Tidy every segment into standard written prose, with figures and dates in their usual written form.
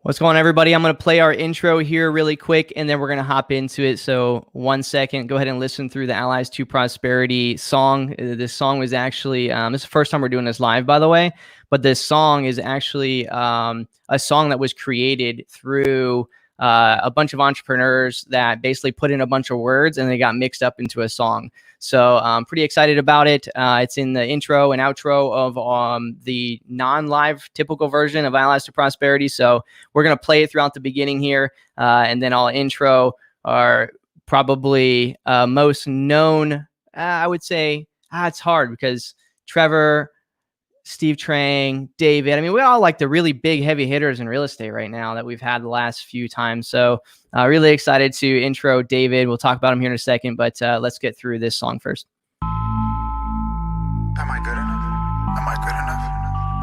What's going on, everybody? I'm going to play our intro here really quick, and then we're going to hop into it. So 1 second, go ahead and listen through the Allies to Prosperity song. This song was actually, this is the first time we're doing this live, by the way, but this song is actually a song that was created through a bunch of entrepreneurs that basically put in a bunch of words and they got mixed up into a song. So I'm pretty excited about it. It's in the intro and outro of the non-live typical version of Allies to Prosperity. So we're going to play it throughout the beginning here. And then I'll intro our probably most known, I would say, it's hard because Trevor, Steve Trang, David. I mean, we all like the really big heavy hitters in real estate right now that we've had the last few times. So really excited to intro David. We'll talk about him here in a second, but let's get through this song first. Am I good enough? Am I good enough?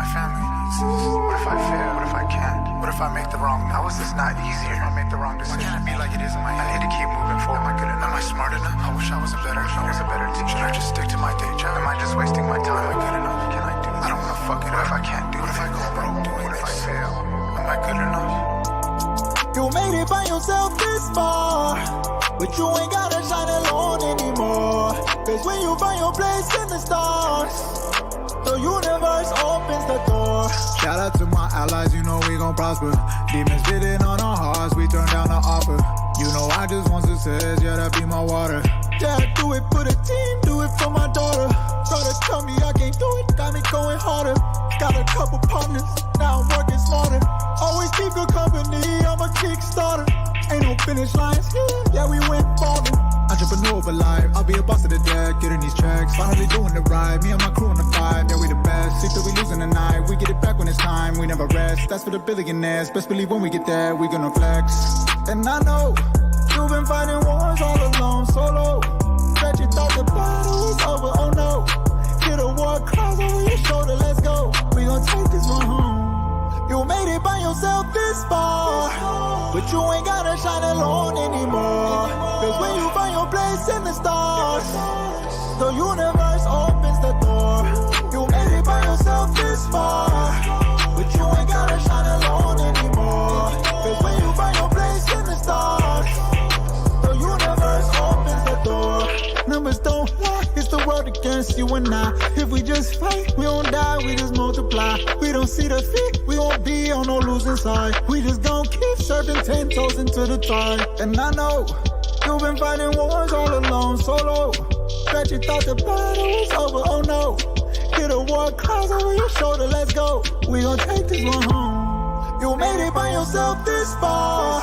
My family needs this. What if I fail? What if I can't? What if I make the wrong? How is this not easier? I make the wrong decision. Why can't it be like it is in my head? I need to keep moving forward. Am I good enough? Am I smart enough? I wish I was a better teacher. Should I just stick to my day job? Am I just wasting my time? Am I good enough? Can I do this? I don't want to fuck it up if I can't do it. What if I go broke doing this? What if I fail? Am I good enough? You made it by yourself this far, but you ain't gotta shine alone anymore. Cause when you find your place in the stars, the universe opens the door. Shout out to my allies, you know we gon' prosper. Demons bidding on our hearts, we turn down the offer. You know I just want success, yeah, that be my water. Yeah, do it for the team, do it for my daughter. Try to tell me I can't do it, got me going harder. Got a couple partners, now I'm working smarter. Always keep good company, I'm a kickstarter. Ain't no finish lines here, yeah, we went farther. Entrepreneur for life, I'll be a boss of the deck, getting these checks, finally doing the right. Me and my crew on the five, yeah, we the best. See that we losing the night, we get it back when it's time. We never rest, that's for the billionaires. Best believe when we get there, we gonna flex. And I know you've been fighting wars all alone, solo. Bet you thought the battle was over, oh no. Get a war cries over your shoulder, let's go. We gon' take this one home. You made it by yourself this far, but you ain't gotta shine alone anymore. Cause when you find your place in the stars, the universe opens the door. You made it by yourself this far, but you ain't gotta shine alone anymore. Cause when you find your place in the stars, the universe opens the door. Numbers don't lie, it's the world against you and I. If we just fight, we don't die, we just multiply. We don't see defeat, we won't be on no losing side. We just gon' keep surfing 10 toes into the tide. And I know you've been fighting wars all alone, solo. Bet you thought the battle was over, oh no. Get a war cries over your shoulder, let's go. We gon' take this one home. You made it by yourself this far,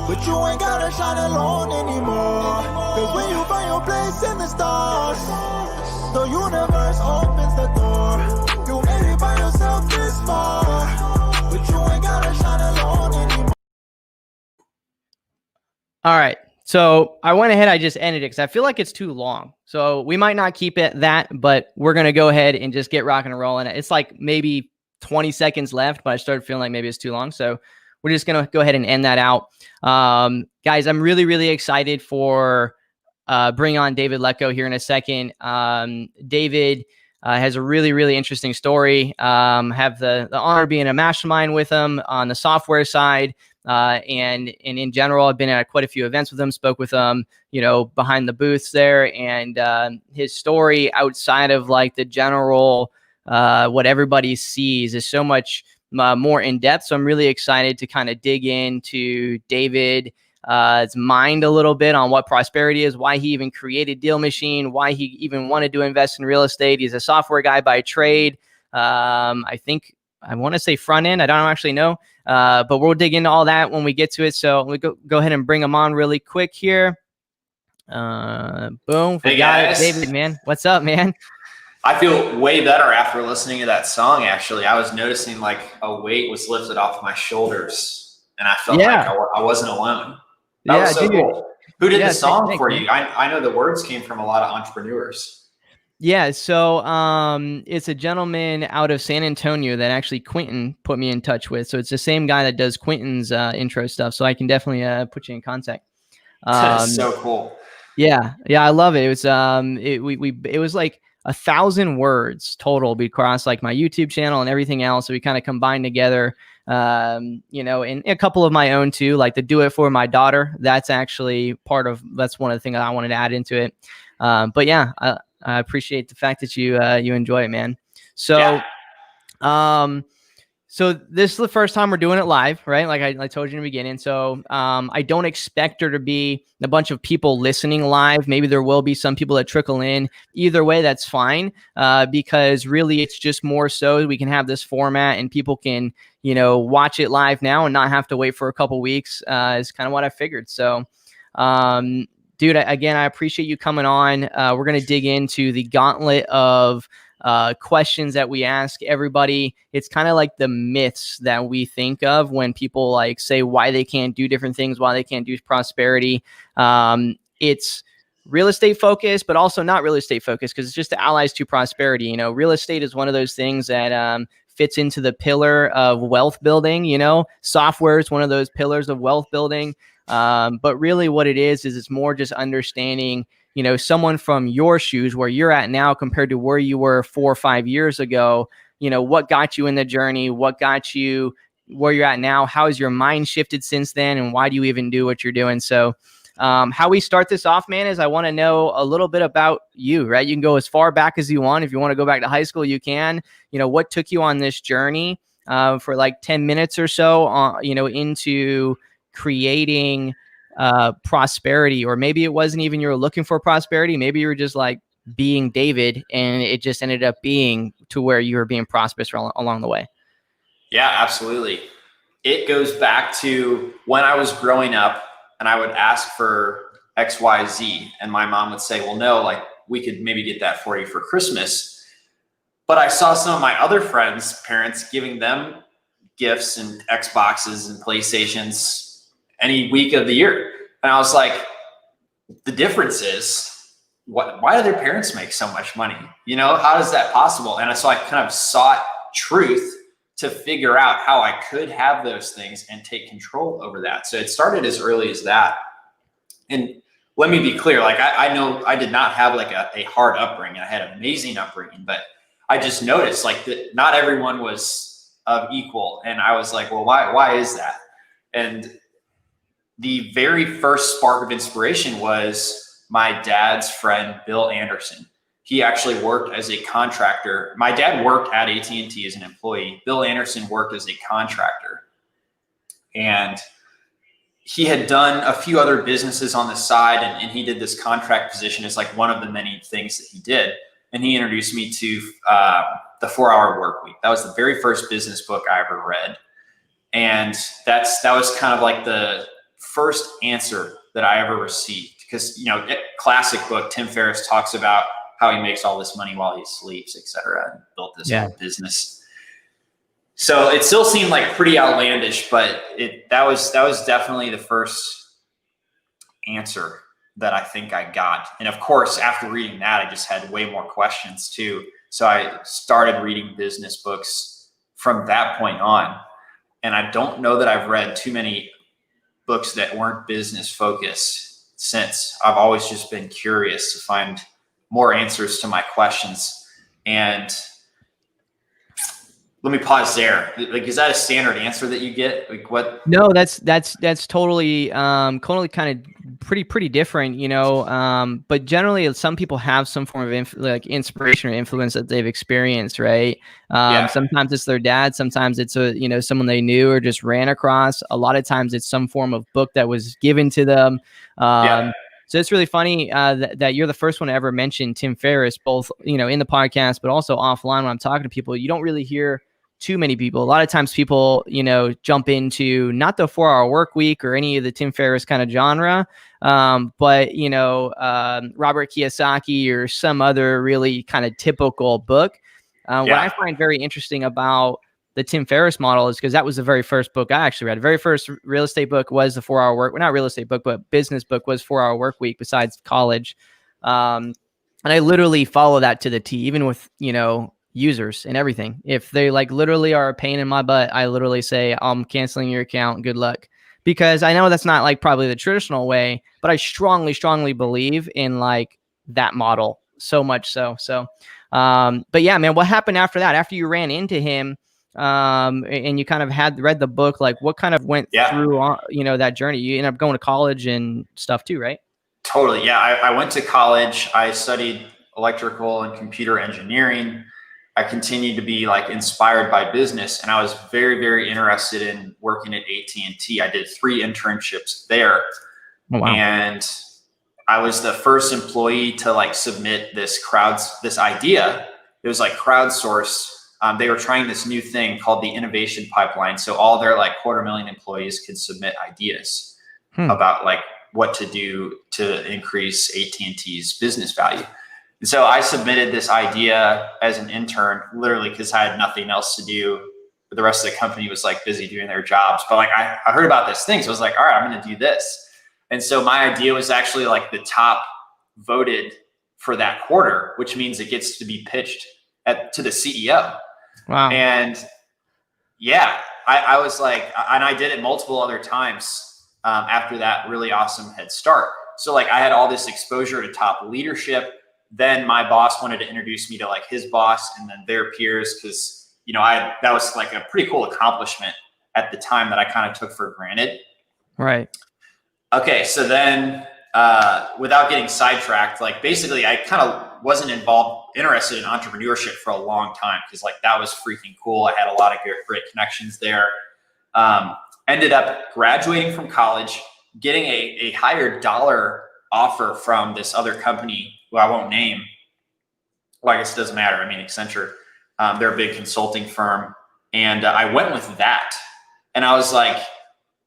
but you ain't gotta shine alone anymore. Cause when you find your place in the stars, the universe opens the door. You made it by yourself this far, but you ain't gotta shine alone anymore. All right. So I went ahead, I just ended it because I feel like it's too long. So we might not keep it that, but we're going to go ahead and just get rocking and rolling. It's like maybe 20 seconds left, but I started feeling like maybe it's too long. So we're just going to go ahead and end that out. Guys, I'm really, really excited for bring on David Lecko here in a second. David has a really, really interesting story. Have the honor of being a mastermind with him on the software side. And in general, I've been at quite a few events with him, spoke with him, behind the booths there, and his story outside of like the general, what everybody sees is so much more in depth. So I'm really excited to kind of dig into David's mind a little bit on what prosperity is, why he even created Deal Machine, why he even wanted to invest in real estate. He's a software guy by trade. I want to say front end. I don't actually know, but we'll dig into all that when we get to it. So we go ahead and bring him on really quick here. Boom. Hey got guys. it. David, man. What's up, man? I feel way better after listening to that song. Actually, I was noticing like a weight was lifted off my shoulders, and I felt like I wasn't alone. That was so cool. Who did the song for you? I know the words came from a lot of entrepreneurs. Yeah, so it's a gentleman out of San Antonio that actually Quentin put me in touch with. So it's the same guy that does Quentin's intro stuff. So I can definitely put you in contact. That's so cool. Yeah, I love it. It was it was like 1,000 words total across like my YouTube channel and everything else. So we kind of combined together you know, and a couple of my own too, like the do it for my daughter. That's actually that's one of the things I wanted to add into it. But yeah, I appreciate the fact that you enjoy it, man. So, so this is the first time we're doing it live, right? Like I told you in the beginning. So I don't expect there to be a bunch of people listening live. Maybe there will be some people that trickle in. Either way, that's fine, because really it's just more so we can have this format and people can, you know, watch it live now and not have to wait for a couple weeks, is kind of what I figured. So, dude, again, I appreciate you coming on. We're going to dig into the gauntlet of questions that we ask everybody. It's kind of like the myths that we think of when people like say why they can't do different things, why they can't do prosperity. It's real estate focused, but also not real estate focused, because it's just the allies to prosperity. You know, real estate is one of those things that fits into the pillar of wealth building. You know, software is one of those pillars of wealth building. But really what it is it's more just understanding, you know, someone from your shoes, where you're at now compared to where you were 4 or 5 years ago. You know, what got you in the journey? What got you where you're at now? How has your mind shifted since then? And why do you even do what you're doing? So how we start this off, man, is I want to know a little bit about you, right? You can go as far back as you want. If you want to go back to high school, you can. You know, what took you on this journey for like 10 minutes or so, you know, into creating prosperity? Or maybe it wasn't even you were looking for prosperity. Maybe you were just like being David and it just ended up being to where you were being prosperous along the way. Yeah, absolutely. It goes back to when I was growing up and I would ask for XYZ and my mom would say, well, no, like we could maybe get that for you for Christmas. But I saw some of my other friends' parents giving them gifts and Xboxes and PlayStations any week of the year. And I was like, the difference is, why do their parents make so much money? You know, how is that possible? And so I kind of sought truth to figure out how I could have those things and take control over that. So it started as early as that. And let me be clear, like I know I did not have like a hard upbringing. I had an amazing upbringing, but I just noticed like that not everyone was equal. And I was like, well, why is that? And the very first spark of inspiration was my dad's friend, Bill Anderson. He actually worked as a contractor. My dad worked at AT&T as an employee. Bill Anderson worked as a contractor. And he had done a few other businesses on the side, and he did this contract position as like one of the many things that he did. And he introduced me to the 4-Hour Workweek. That was the very first business book I ever read. And that was kind of like the first answer that I ever received. Because, you know, classic book, Tim Ferriss talks about how he makes all this money while he sleeps, et cetera, and built this whole business. So it still seemed like pretty outlandish, but that was definitely the first answer that I think I got. And of course, after reading that, I just had way more questions too. So I started reading business books from that point on. And I don't know that I've read too many books that weren't business focused since. I've always just been curious to find more answers to my questions. And let me pause there. Like, is that a standard answer that you get? Like what? No, that's totally kind of pretty different, you know. But generally some people have some form of like inspiration or influence that they've experienced, right? Sometimes it's their dad, sometimes it's someone they knew or just ran across. A lot of times it's some form of book that was given to them. So it's really funny that you're the first one to ever mention Tim Ferriss, both, you know, in the podcast, but also offline when I'm talking to people. You don't really hear too many people. A lot of times people, you know, jump into not the 4-Hour Workweek or any of the Tim Ferriss kind of genre, but, you know, Robert Kiyosaki or some other really kind of typical book. What I find very interesting about the Tim Ferriss model is because that was the very first book I actually read. The very first real estate book was the 4-Hour Work. Well, not real estate book, but business book was 4-Hour Workweek besides college. And I literally follow that to the T, even with, you know, users and everything. If they like literally are a pain in my butt, I literally say, I'm canceling your account. Good luck. Because I know that's not like probably the traditional way, but I strongly believe in like that model so much so. But yeah, man, what happened after that? After you ran into him, and you kind of had read the book, like what kind of went through, that journey? You ended up going to college and stuff too, right? Totally. Yeah. I went to college. I studied electrical and computer engineering. I continued to be like inspired by business, and I was very, very interested in working at AT&T. I did 3 internships there. Oh, wow. And I was the first employee to like submit this idea. It was like crowdsource. They were trying this new thing called the innovation pipeline. So all their like 250,000 employees could submit ideas about like what to do to increase AT&T's business value. And so I submitted this idea as an intern, literally because I had nothing else to do. But the rest of the company was like busy doing their jobs. But like I heard about this thing, so I was like, all right, I'm going to do this. And so my idea was actually like the top voted for that quarter, which means it gets to be pitched to the CEO. Wow. And yeah, I was like, and I did it multiple other times after that really awesome head start. So like I had all this exposure to top leadership. Then my boss wanted to introduce me to like his boss and then their peers, because that was like a pretty cool accomplishment at the time that I kind of took for granted. Right. Okay, so then without getting sidetracked, like basically I kind of wasn't interested in entrepreneurship for a long time, because like that was freaking cool. I had a lot of great connections there. Ended up graduating from college, getting a higher dollar offer from this other company who I won't name. Well, I guess it doesn't matter. I mean, Accenture, they're a big consulting firm. And I went with that. And I was like,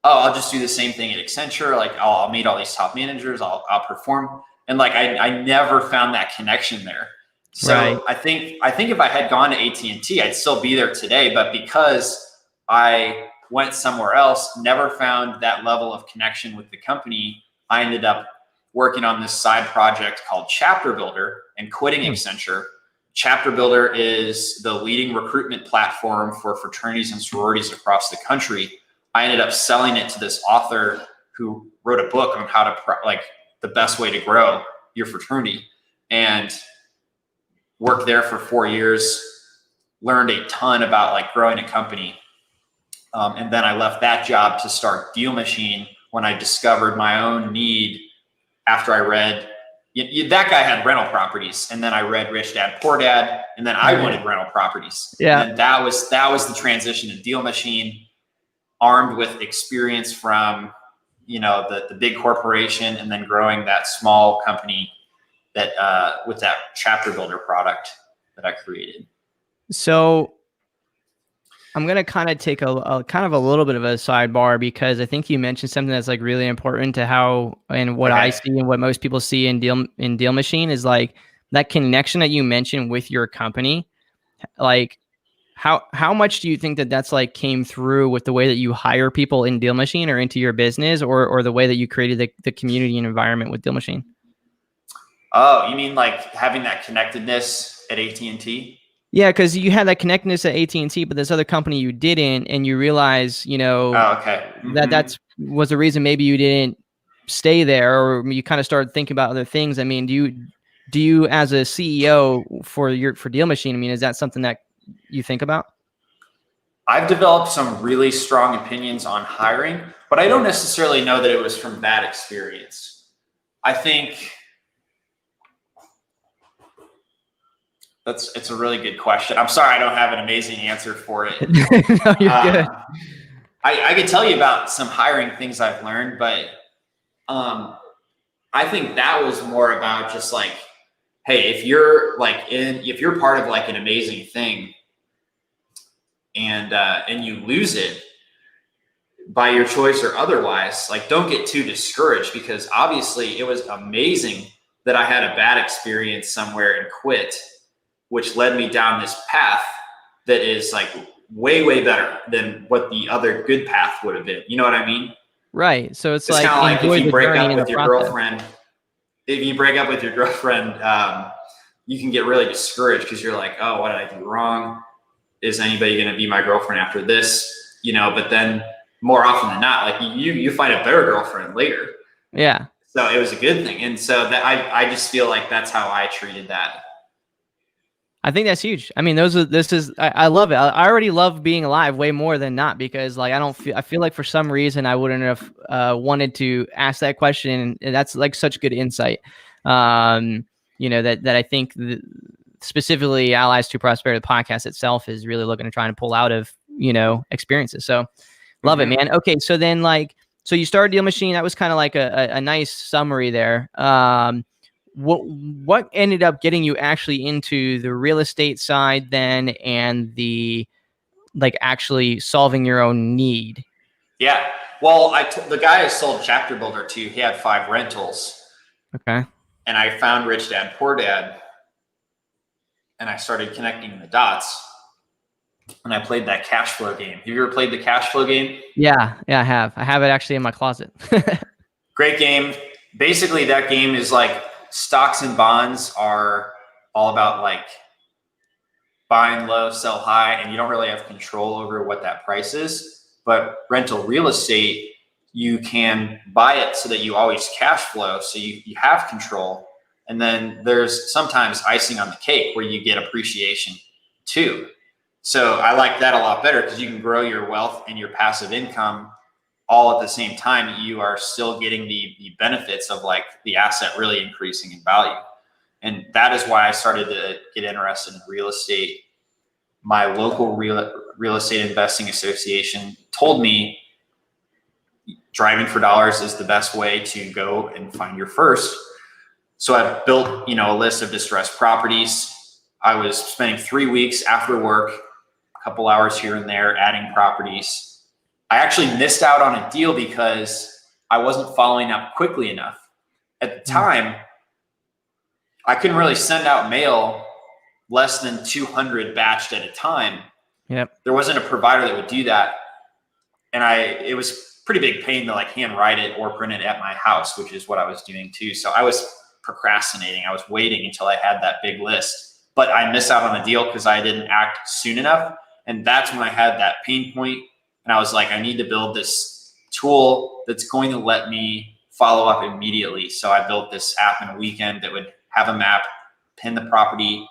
oh, I'll just do the same thing at Accenture. Like I'll meet all these top managers, I'll perform. And like, I never found that connection there. So right. I think if I had gone to AT&T, I'd still be there today. But because I went somewhere else, never found that level of connection with the company, I ended up working on this side project called Chapter Builder and quitting Accenture. Chapter Builder is the leading recruitment platform for fraternities and sororities across the country. I ended up selling it to this author who wrote a book on how to like the best way to grow your fraternity, and worked there for 4 years, learned a ton about like growing a company. And then I left that job to start Deal Machine when I discovered my own need after I read, that guy had rental properties, and then I read Rich Dad Poor Dad, and then I wanted rental properties. Yeah. And that was the transition to Deal Machine, armed with experience from, the big corporation, and then growing that small company that with that Chapter Builder product that I created. So I'm going to kind of take a little bit of a sidebar, because I think you mentioned something that's like really important to how, and what I see and what most people see in Deal Machine is like that connection that you mentioned with your company. Like how much do you think that that's like came through with the way that you hire people in Deal Machine or into your business, or the way that you created the community and environment with Deal Machine? Oh, you mean like having that connectedness at AT&T? Yeah, because you had that connectedness at AT&T, but this other company you didn't, and you realize, that was the reason maybe you didn't stay there, or you kind of started thinking about other things. I mean, do you as a CEO for Deal Machine, I mean, is that something that you think about? I've developed some really strong opinions on hiring, but I don't necessarily know that it was from that experience. I think it's a really good question. I'm sorry I don't have an amazing answer for it. No, you're good. I could tell you about some hiring things I've learned, but I think that was more about just like, hey, if you're part of like an amazing thing and you lose it by your choice or otherwise, like don't get too discouraged, because obviously it was amazing that I had a bad experience somewhere and quit, which led me down this path that is like way, way better than what the other good path would have been. You know what I mean? Right. So it's like, kind of like if you break up with your girlfriend, you can get really discouraged because you're like, oh, what did I do wrong? Is anybody going to be my girlfriend after this? But then more often than not, like you find a better girlfriend later. Yeah. So it was a good thing. And so that I just feel like that's how I treated that. I think that's huge. I mean, I love it. I already love being alive way more than not, because like, I feel like for some reason I wouldn't have wanted to ask that question. And that's like such good insight. That I think specifically Allies to Prosperity, the podcast itself, is really looking to try and pull out of, experiences. So love it, man. Okay. So then so you started Deal Machine. That was kind of like a nice summary there. What ended up getting you actually into the real estate side then, and the actually solving your own need? Yeah. Well, the guy I sold Chapter Builder to, he had 5 rentals. Okay. And I found Rich Dad Poor Dad, and I started connecting the dots, and I played that cash flow game. Have you ever played the cash flow game? Yeah, I have. I have it actually in my closet. Great game. Basically, that game is like, stocks and bonds are all about like buying low, sell high, and you don't really have control over what that price is. But rental real estate, you can buy it so that you always cash flow, so you have control. And then there's sometimes icing on the cake where you get appreciation too. So I like that a lot better, because you can grow your wealth and your passive income all at the same time. You are still getting the benefits of like the asset really increasing in value. And that is why I started to get interested in real estate. My local real estate investing association told me driving for dollars is the best way to go and find your first. So I built, a list of distressed properties. I was spending 3 weeks after work, a couple hours here and there, adding properties. I actually missed out on a deal because I wasn't following up quickly enough. At the time, I couldn't really send out mail less than 200 batched at a time. Yep. There wasn't a provider that would do that. And it was pretty big pain to like hand write it or print it at my house, which is what I was doing too. So I was procrastinating. I was waiting until I had that big list, but I missed out on a deal because I didn't act soon enough. And that's when I had that pain point. And I was like, I need to build this tool that's going to let me follow up immediately. So I built this app in a weekend that would have a map, pin the property.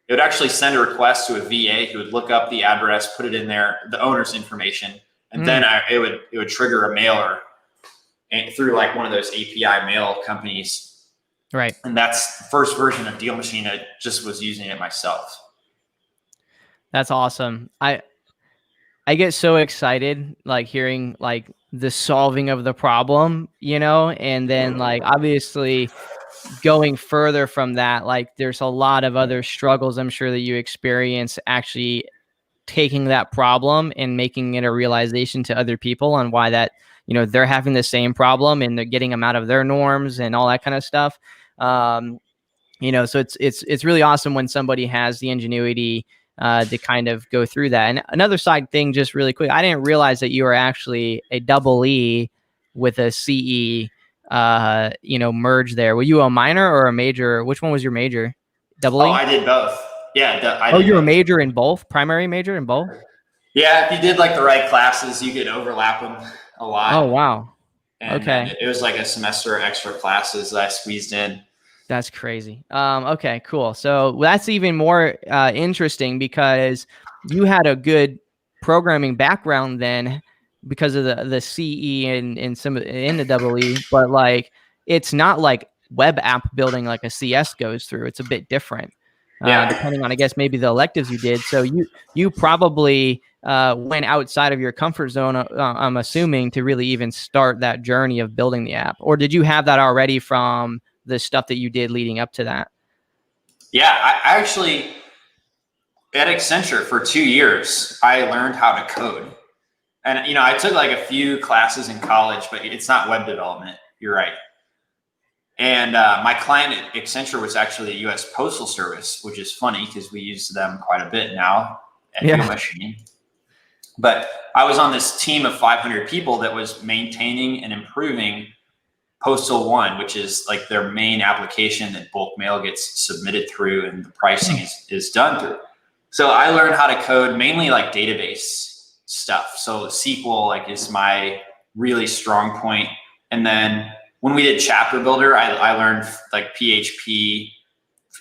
It would actually send a request to a VA who would look up the address, put it in there, the owner's information, and then it would trigger a mailer through like one of those API mail companies. Right. And that's the first version of Deal Machine. I just was using it myself. That's awesome. I get so excited like hearing like the solving of the problem, and then like obviously going further from that, like there's a lot of other struggles I'm sure that you experience actually taking that problem and making it a realization to other people on why that, they're having the same problem and they're getting them out of their norms and all that kind of stuff. So it's really awesome when somebody has the ingenuity to kind of go through that. And another side thing, just really quick, I didn't realize that you were actually a double E with a CE, merge there. Were you a minor or a major? Which one was your major? Double E? Oh, I did both. Yeah. You were a major in both? Primary major in both? Yeah, if you did like the right classes, you could overlap them a lot. Oh, wow. And okay. It was like a semester of extra classes that I squeezed in. That's crazy. Okay, cool. So that's even more interesting because you had a good programming background then because of the CE and some in the double E, but like it's not like web app building like a CS goes through. It's a bit different. Depending on, I guess, maybe the electives you did. So you probably went outside of your comfort zone, I'm assuming, to really even start that journey of building the app. Or did you have that already from the stuff that you did leading up to that? Yeah, I actually, at Accenture for 2 years, I learned how to code. And, I took like a few classes in college, but it's not web development. You're right. And my client at Accenture was actually the U.S. Postal Service, which is funny because we use them quite a bit now at Deal Machine. But I was on this team of 500 people that was maintaining and improving Postal One, which is like their main application that bulk mail gets submitted through and the pricing is done through. So I learned how to code mainly like database stuff. So SQL is my really strong point. And then when we did Chapter Builder, I learned like PHP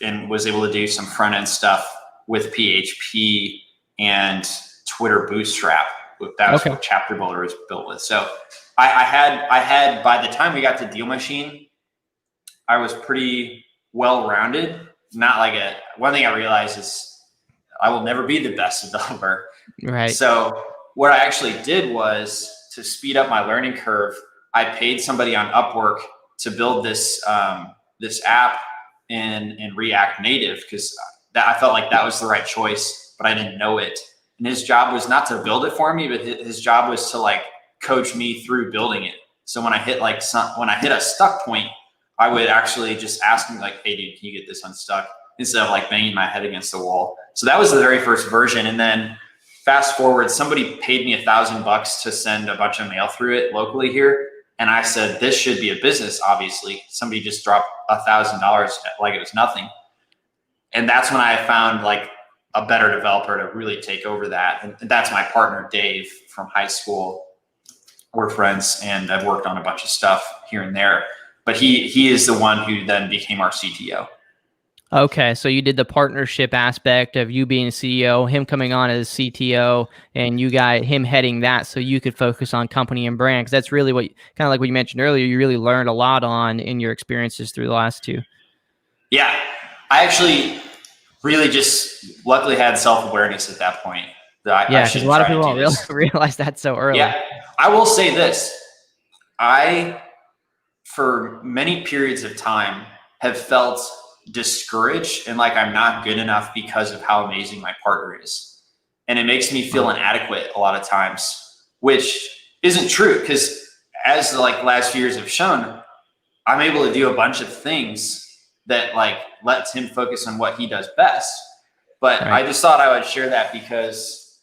and was able to do some front end stuff with PHP and Twitter Bootstrap. That was what Chapter Builder was built with. So I had by the time we got to Deal Machine, I was pretty well-rounded. Not like one thing I realized is I will never be the best developer. Right. So what I actually did was, to speed up my learning curve, I paid somebody on Upwork to build this this app in React Native, because I felt like that was the right choice, but I didn't know it. And his job was not to build it for me, but his job was to like coach me through building it. So when I hit a stuck point, I would actually just ask him like, "Hey dude, can you get this unstuck?" Instead of like banging my head against the wall. So that was the very first version. And then fast forward, somebody paid me $1,000 to send a bunch of mail through it locally here. And I said, this should be a business, obviously. Somebody just dropped $1,000 like it was nothing. And that's when I found like a better developer to really take over that. And that's my partner, Dave, from high school. We're friends, and I've worked on a bunch of stuff here and there. But he is the one who then became our CTO. Okay, so you did the partnership aspect of you being CEO, him coming on as CTO, and you got him heading that, so you could focus on company and brand, because that's really what, kind of like what you mentioned earlier, you really learned a lot on in your experiences through the last two. Yeah, I actually really just luckily had self-awareness at that point. Because a lot of people don't realize that so early. Yeah, I will say this. I, for many periods of time, have felt discouraged and like I'm not good enough because of how amazing my partner is. And it makes me feel inadequate a lot of times, which isn't true, because as the last few years have shown, I'm able to do a bunch of things that like lets him focus on what he does best. But I just thought I would share that, because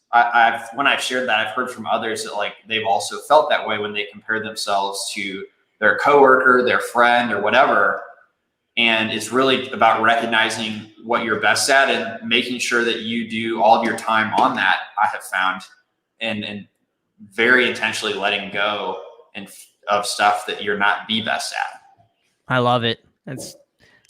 when I've shared that, I've heard from others that like they've also felt that way when they compare themselves to their coworker, their friend, or whatever. And it's really about recognizing what you're best at and making sure that you do all of your time on that, I have found, and very intentionally letting go of stuff that you're not the best at. I love it. It's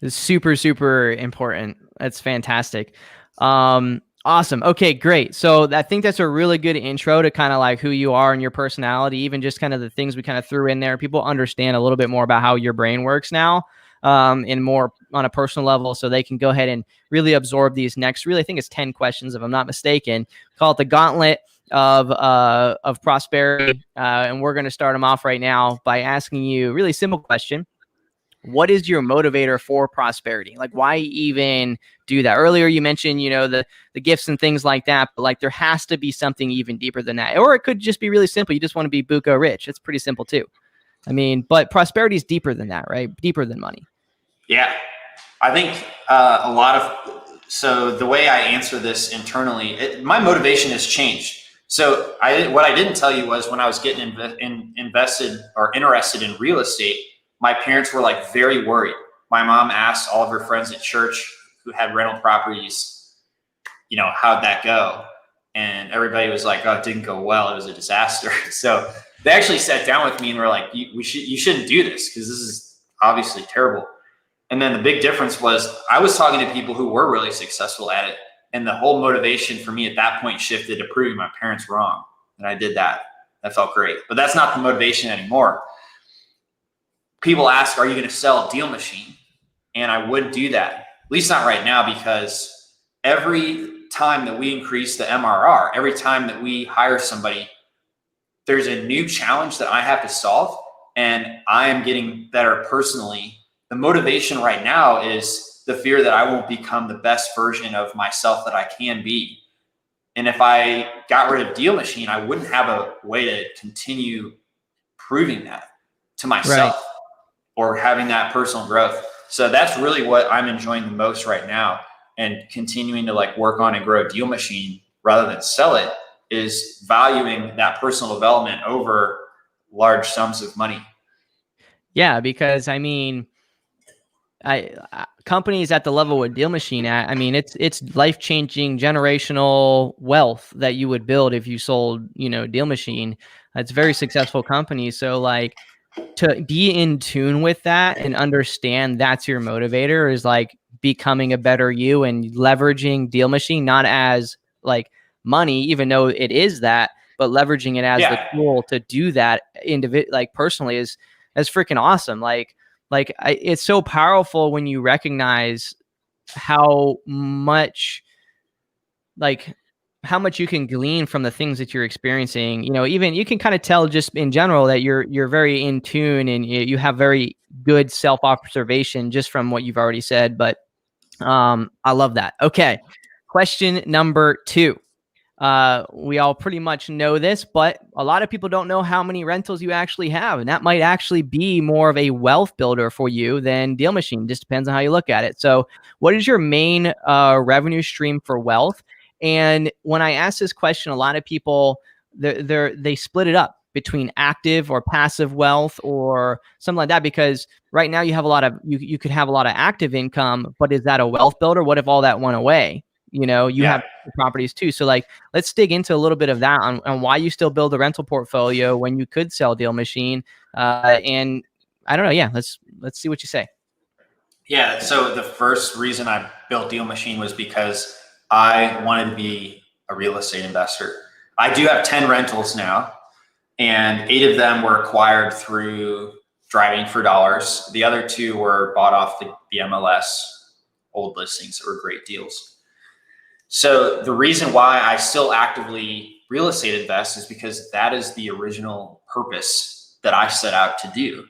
super, super important. That's fantastic. Awesome. Okay, great. So I think that's a really good intro to kind of like who you are and your personality, even just kind of the things we kind of threw in there. People understand a little bit more about how your brain works now. And more on a personal level, so they can go ahead and really absorb these next, really, I think it's 10 questions, if I'm not mistaken. Call it the Gauntlet of prosperity. And we're going to start them off right now by asking you a really simple question. What is your motivator for prosperity? Like, why even do that? Earlier, you mentioned, the gifts and things like that, but like there has to be something even deeper than that. Or it could just be really simple. You just want to be buco rich. It's pretty simple too. I mean, but prosperity is deeper than that, right? Deeper than money. Yeah, I think so the way I answer this internally, my motivation has changed. So what I didn't tell you was, when I was getting invested or interested in real estate, my parents were like very worried. My mom asked all of her friends at church who had rental properties, how'd that go? And everybody was like, oh, it didn't go well. It was a disaster. So they actually sat down with me and were like, you shouldn't do this, because this is obviously terrible. And then the big difference was I was talking to people who were really successful at it. And the whole motivation for me at that point shifted to proving my parents wrong. And I did that. That felt great. But that's not the motivation anymore. People ask, are you going to sell Deal Machine? And I wouldn't do that, at least not right now, because every time that we increase the MRR, every time that we hire somebody, there's a new challenge that I have to solve. And I am getting better personally. The motivation right now is the fear that I won't become the best version of myself that I can be. And if I got rid of Deal Machine, I wouldn't have a way to continue proving that to myself or having that personal growth. So that's really what I'm enjoying the most right now, and continuing to like work on and grow Deal Machine rather than sell it, is valuing that personal development over large sums of money. Yeah, because I mean, companies at the level with Deal Machine at, I mean, it's life-changing generational wealth that you would build if you sold, Deal Machine. It's a very successful company. So like, to be in tune with that and understand that's your motivator is like becoming a better you and leveraging Deal Machine, not as like money, even though it is that, but leveraging it as the tool to do that personally is freaking awesome. It's so powerful when you recognize how much you can glean from the things that you're experiencing. Even you can kind of tell just in general that you're very in tune and you have very good self-observation just from what you've already said. But I love that. Okay. Question number 2. We all pretty much know this, but a lot of people don't know how many rentals you actually have. And that might actually be more of a wealth builder for you than Deal Machine. Just depends on how you look at it. So what is your main revenue stream for wealth? And when I ask this question, a lot of people, they split it up between active or passive wealth or something like that, because right now you have you could have a lot of active income, but is that a wealth builder? What if all that went away? You have properties too. So let's dig into a little bit of that on why you still build a rental portfolio when you could sell Deal Machine. And I don't know. Yeah, let's see what you say. Yeah. So the first reason I built Deal Machine was because I wanted to be a real estate investor. I do have 10 rentals now, and 8 of them were acquired through driving for dollars. The other 2 were bought off the MLS, old listings that were great deals. So the reason why I still actively real estate invest is because that is the original purpose that I set out to do.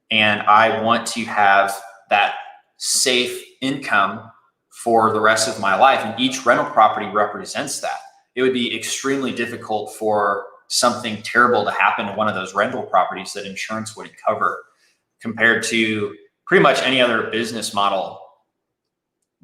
And I want to have that safe income for the rest of my life. And each rental property represents that. It would be extremely difficult for something terrible to happen to one of those rental properties that insurance wouldn't cover, compared to pretty much any other business model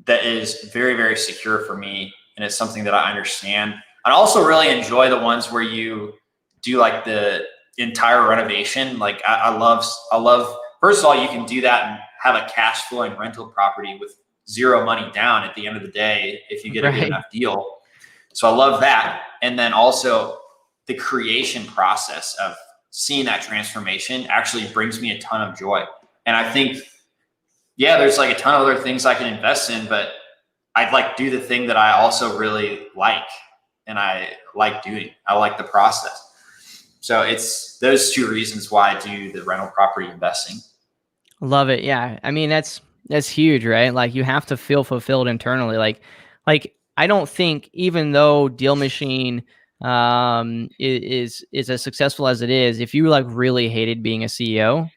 that is very, very secure for me. And it's something that I understand. I also really enjoy the ones where you do like the entire renovation. I love, first of all, you can do that and have a cash flowing rental property with zero money down at the end of the day if you get a good enough deal. So I love that. And then also the creation process of seeing that transformation actually brings me a ton of joy. And I think, there's a ton of other things I can invest in, but I'd do the thing that I also really like, and I like doing. I like the process. So it's those 2 reasons why I do the rental property investing. Love it. Yeah. I mean, that's huge, right? You have to feel fulfilled internally. I don't think, even though Deal Machine is as successful as it is, if you really hated being a CEO,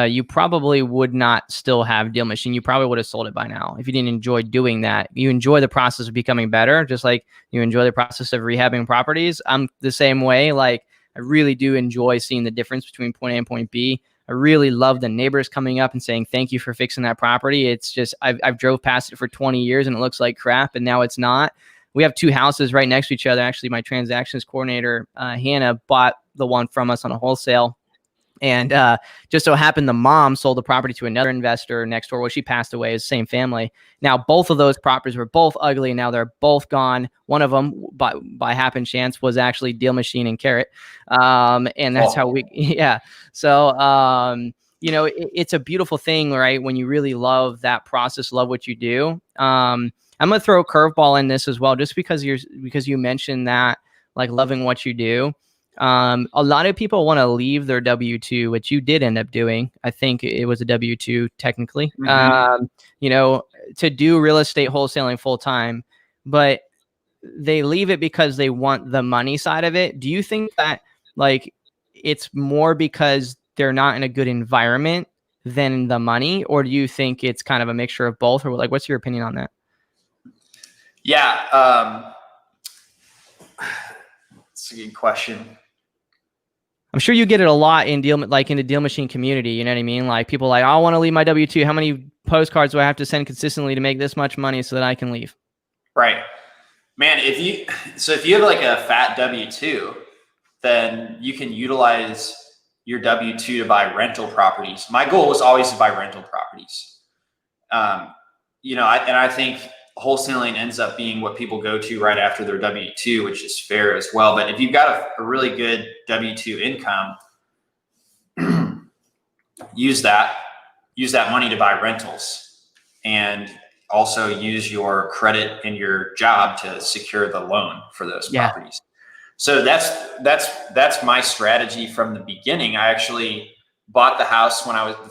you probably would not still have Deal Machine. You probably would have sold it by now if you didn't enjoy doing that. You enjoy the process of becoming better, just like you enjoy the process of rehabbing properties. I'm the same way. I really do enjoy seeing the difference between point A and point B. I really love the neighbors coming up and saying, thank you for fixing that property. It's just, I've drove past it for 20 years and it looks like crap, and now it's not. We have 2 houses right next to each other. Actually, my transactions coordinator, Hannah, bought the one from us on a wholesale. And just so happened the mom sold the property to another investor next door. Well, she passed away. It's the same family. Now, both of those properties were both ugly. And now they're both gone. One of them, by happen chance, was actually Deal Machine and Carrot. And that's how we, So, it's a beautiful thing, right? When you really love that process, love what you do. I'm going to throw a curveball in this as well, just because you mentioned that, loving what you do. A lot of people want to leave their W-2, which you did end up doing. I think it was a W-2 technically, to do real estate wholesaling full time, but they leave it because they want the money side of it. Do you think that it's more because they're not in a good environment than the money, or do you think it's kind of a mixture of both, or what's your opinion on that? Yeah. That's a good question. I'm sure you get it a lot in in the Deal Machine community. You know what I mean? People I want to leave my W-2. How many postcards do I have to send consistently to make this much money so that I can leave? Right, man. If you have a fat W-2, then you can utilize your W-2 to buy rental properties. My goal was always to buy rental properties. I think wholesaling ends up being what people go to right after their W-2, which is fair as well. But if you've got a really good W-2 income, use that money to buy rentals. And also use your credit and your job to secure the loan for those properties. So that's my strategy from the beginning. I actually bought the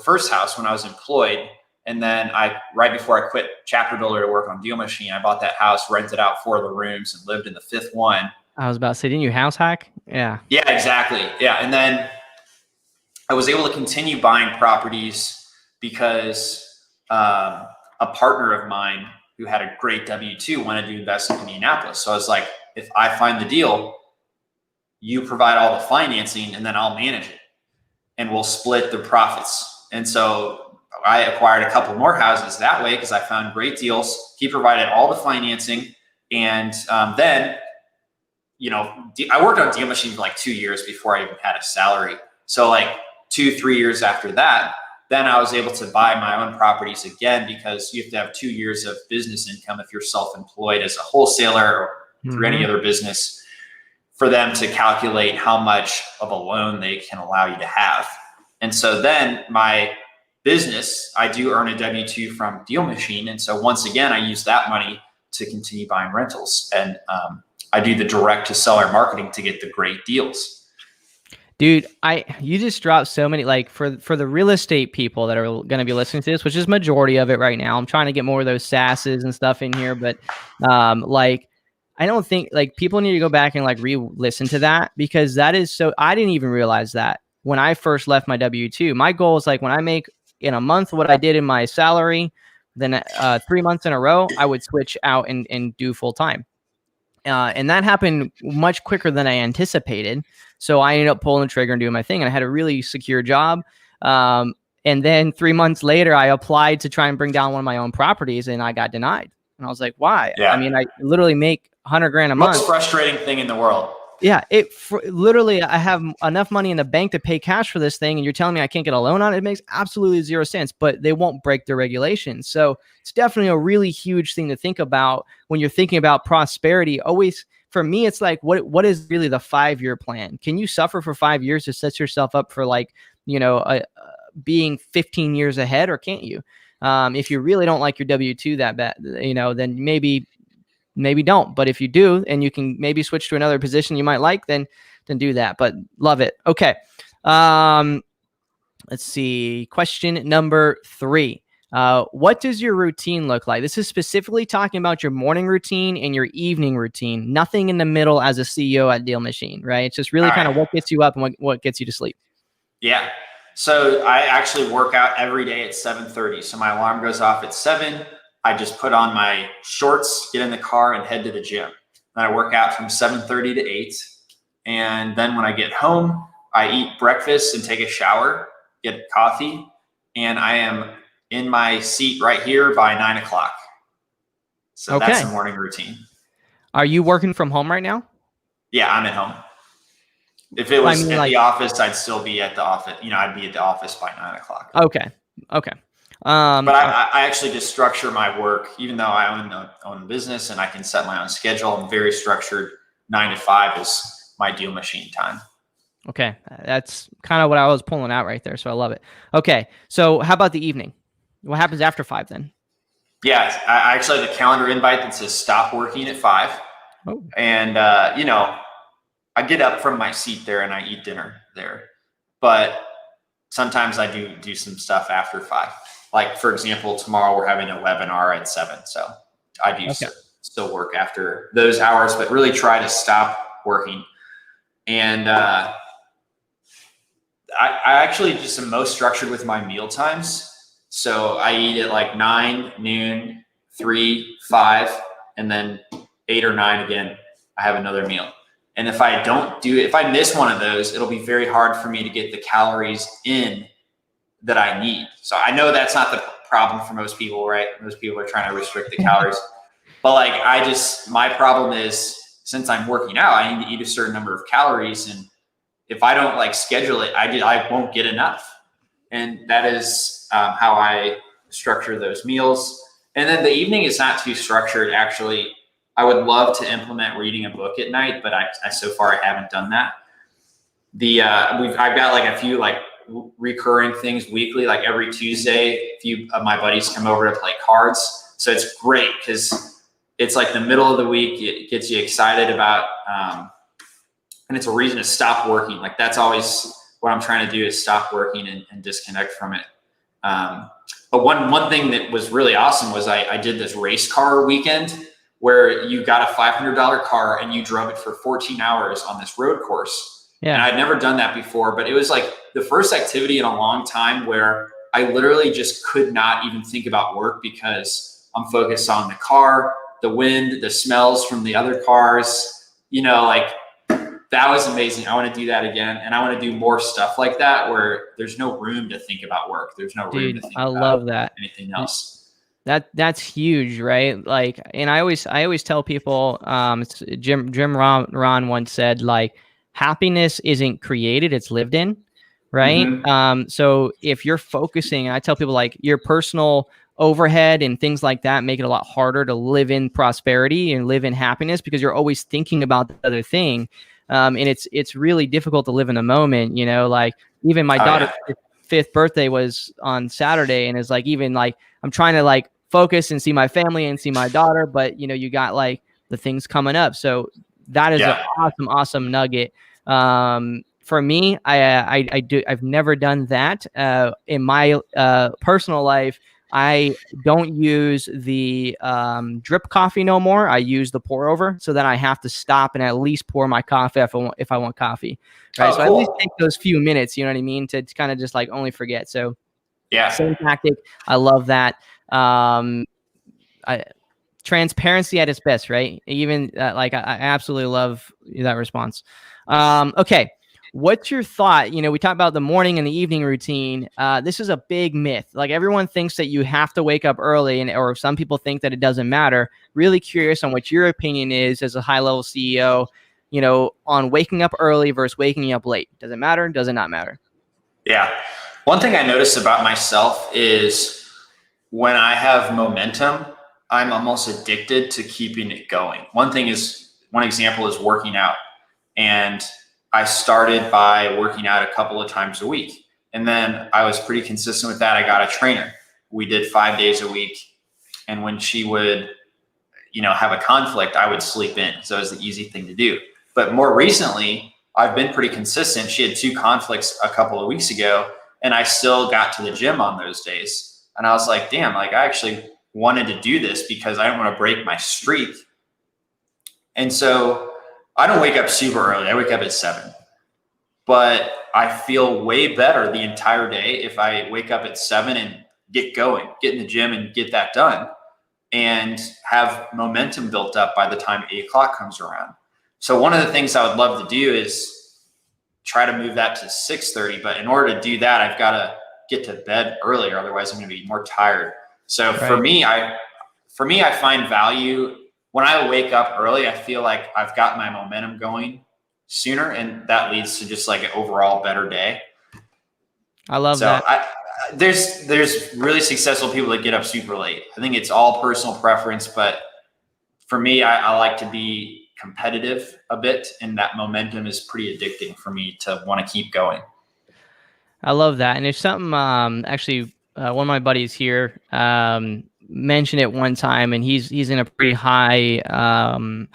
first house when I was employed. And then right before I quit Chapter Builder to work on Deal Machine, I bought that house, rented out 4 of the rooms, and lived in the 5th one. I was about to say, didn't you house hack? Yeah. Yeah, exactly. Yeah. And then I was able to continue buying properties because a partner of mine who had a great W-2 wanted to invest in Indianapolis. So I was like, if I find the deal, you provide all the financing and then I'll manage it and we'll split the profits. And so I acquired a couple more houses that way because I found great deals. He provided all the financing. And then, I worked on Deal Machine for like 2 years before I even had a salary. So like 2-3 years after that, then I was able to buy my own properties again, because you have to have 2 years of business income if you're self-employed as a wholesaler or through any other business, for them to calculate how much of a loan they can allow you to have. And so then my business, I do earn a W-2 from Deal Machine. And so once again, I use that money to continue buying rentals. And I do the direct to seller marketing to get the great deals. Dude, you just dropped so many, like for the real estate people that are going to be listening to this, which is majority of it right now. I'm trying to get more of those SaaSes and stuff in here, but I don't think people need to go back and re-listen to that, because that is so, I didn't even realize that when I first left my W-2. My goal is when I make in a month what I did in my salary, then 3 months in a row, I would switch out and do full time. And that happened much quicker than I anticipated. So I ended up pulling the trigger and doing my thing. And I had a really secure job. And then 3 months later, I applied to try and bring down one of my own properties, and I got denied. And I was like, why? Yeah. I mean, I literally make $100,000 a month. Most frustrating thing in the world. Yeah, literally, I have enough money in the bank to pay cash for this thing, and you're telling me I can't get a loan on it? It makes absolutely zero sense, but they won't break the regulations. So it's definitely a really huge thing to think about when you're thinking about prosperity. Always, for me, it's like, what is really the 5-year plan? Can you suffer for 5 years to set yourself up for being 15 years ahead, or can't you? If you really don't like your W-2 that bad, then maybe don't. But if you do, and you can maybe switch to another position you might like, then do that. But love it. Okay. Let's see. Question number 3. What does your routine look like? This is specifically talking about your morning routine and your evening routine. Nothing in the middle as a CEO at Deal Machine, right? It's just really kind of what gets you up and what gets you to sleep. Yeah. So I actually work out every day at 7:30. So my alarm goes off at 7. I just put on my shorts, get in the car, and head to the gym. Then I work out from 7:30 to 8. And then when I get home, I eat breakfast and take a shower, get coffee, and I am in my seat right here by 9 o'clock. So that's the morning routine. Are you working from home right now? Yeah, I'm at home. If it was at the office, I'd still be at the office. I'd be at the office by 9 o'clock. Okay. But I actually just structure my work, even though I own the business and I can set my own schedule. I'm very structured. 9 to 5 is my Deal Machine time. Okay. That's kind of what I was pulling out right there. So I love it. Okay. So how about the evening? What happens after 5 then? Yeah. I actually have a calendar invite that says stop working at 5. Oh. And, I get up from my seat there and I eat dinner there. But sometimes I do some stuff after 5. Like, for example, tomorrow we're having a webinar at 7. So I do still work after those hours, but really try to stop working. And I actually just am most structured with my meal times. So I eat at like 9, noon, 3, 5, and then 8 or 9 again, I have another meal. And if I miss one of those, it'll be very hard for me to get the calories in that I need. So I know that's not the problem for most people, right? Most people are trying to restrict the calories. But my problem is, since I'm working out, I need to eat a certain number of calories. And if I don't schedule it, I won't get enough. And that is how I structure those meals. And then the evening is not too structured. Actually, I would love to implement reading a book at night, but I so far I haven't done that. I've got a few recurring things weekly. Like every Tuesday, a few of my buddies come over to play cards. So it's great because it's like the middle of the week. It gets you excited about, and it's a reason to stop working. Like that's always what I'm trying to do, is stop working and disconnect from it. But one thing that was really awesome was I did this race car weekend where you got a $500 car and you drove it for 14 hours on this road course. Yeah. And I'd never done that before, but it was like the first activity in a long time where I literally just could not even think about work because I'm focused on the car, the wind, the smells from the other cars, like that was amazing. I want to do that again. And I want to do more stuff like that where there's no room to think about work. There's no room to think about anything else. That's huge, right? Like, and I always tell people, Jim Ron once said, like, happiness isn't created, it's lived in, right? Mm-hmm. So if you're focusing, I tell people like your personal overhead and things like that make it a lot harder to live in prosperity and live in happiness because you're always thinking about the other thing. And it's really difficult to live in the moment, like even my daughter's 5th birthday was on Saturday, and it's like, even like, I'm trying to like focus and see my family and see my daughter, but you got like the things coming up. So that is an awesome nugget. For me, I've never done that. In my personal life, I don't use the drip coffee no more. I use the pour over, so that I have to stop and at least pour my coffee if I want coffee. Right. So cool. I at least take those few minutes, you know what I mean, to kind of just like only forget. So same tactic. I love that. Transparency at its best, right? Even like I absolutely love that response. Okay. What's your thought? We talked about the morning and the evening routine. This is a big myth. Like everyone thinks that you have to wake up early, or some people think that it doesn't matter. Really curious on what your opinion is as a high-level CEO, on waking up early versus waking up late. Does it matter? Does it not matter? Yeah. One thing I noticed about myself is when I have momentum, I'm almost addicted to keeping it going. One example is working out. And I started by working out a couple of times a week. And then I was pretty consistent with that. I got a trainer. We did 5 days a week. And when she would, have a conflict, I would sleep in. So it was the easy thing to do. But more recently, I've been pretty consistent. She had 2 conflicts a couple of weeks ago, and I still got to the gym on those days. And I was like, damn, like I actually wanted to do this because I don't want to break my streak. And so I don't wake up super early. I wake up at 7, but I feel way better the entire day if I wake up at 7 and get going, get in the gym and get that done, and have momentum built up by the time 8 o'clock comes around. So one of the things I would love to do is try to move that to 6:30. But in order to do that, I've got to get to bed earlier. Otherwise I'm going to be more tired. So for me, I find value when I wake up early. I feel like I've got my momentum going sooner, and that leads to just like an overall better day. I love that. There's really successful people that get up super late. I think it's all personal preference, but for me, I like to be competitive a bit, and that momentum is pretty addicting for me to want to keep going. I love that. And there's something, actually, one of my buddies here mentioned it one time, and he's in a pretty high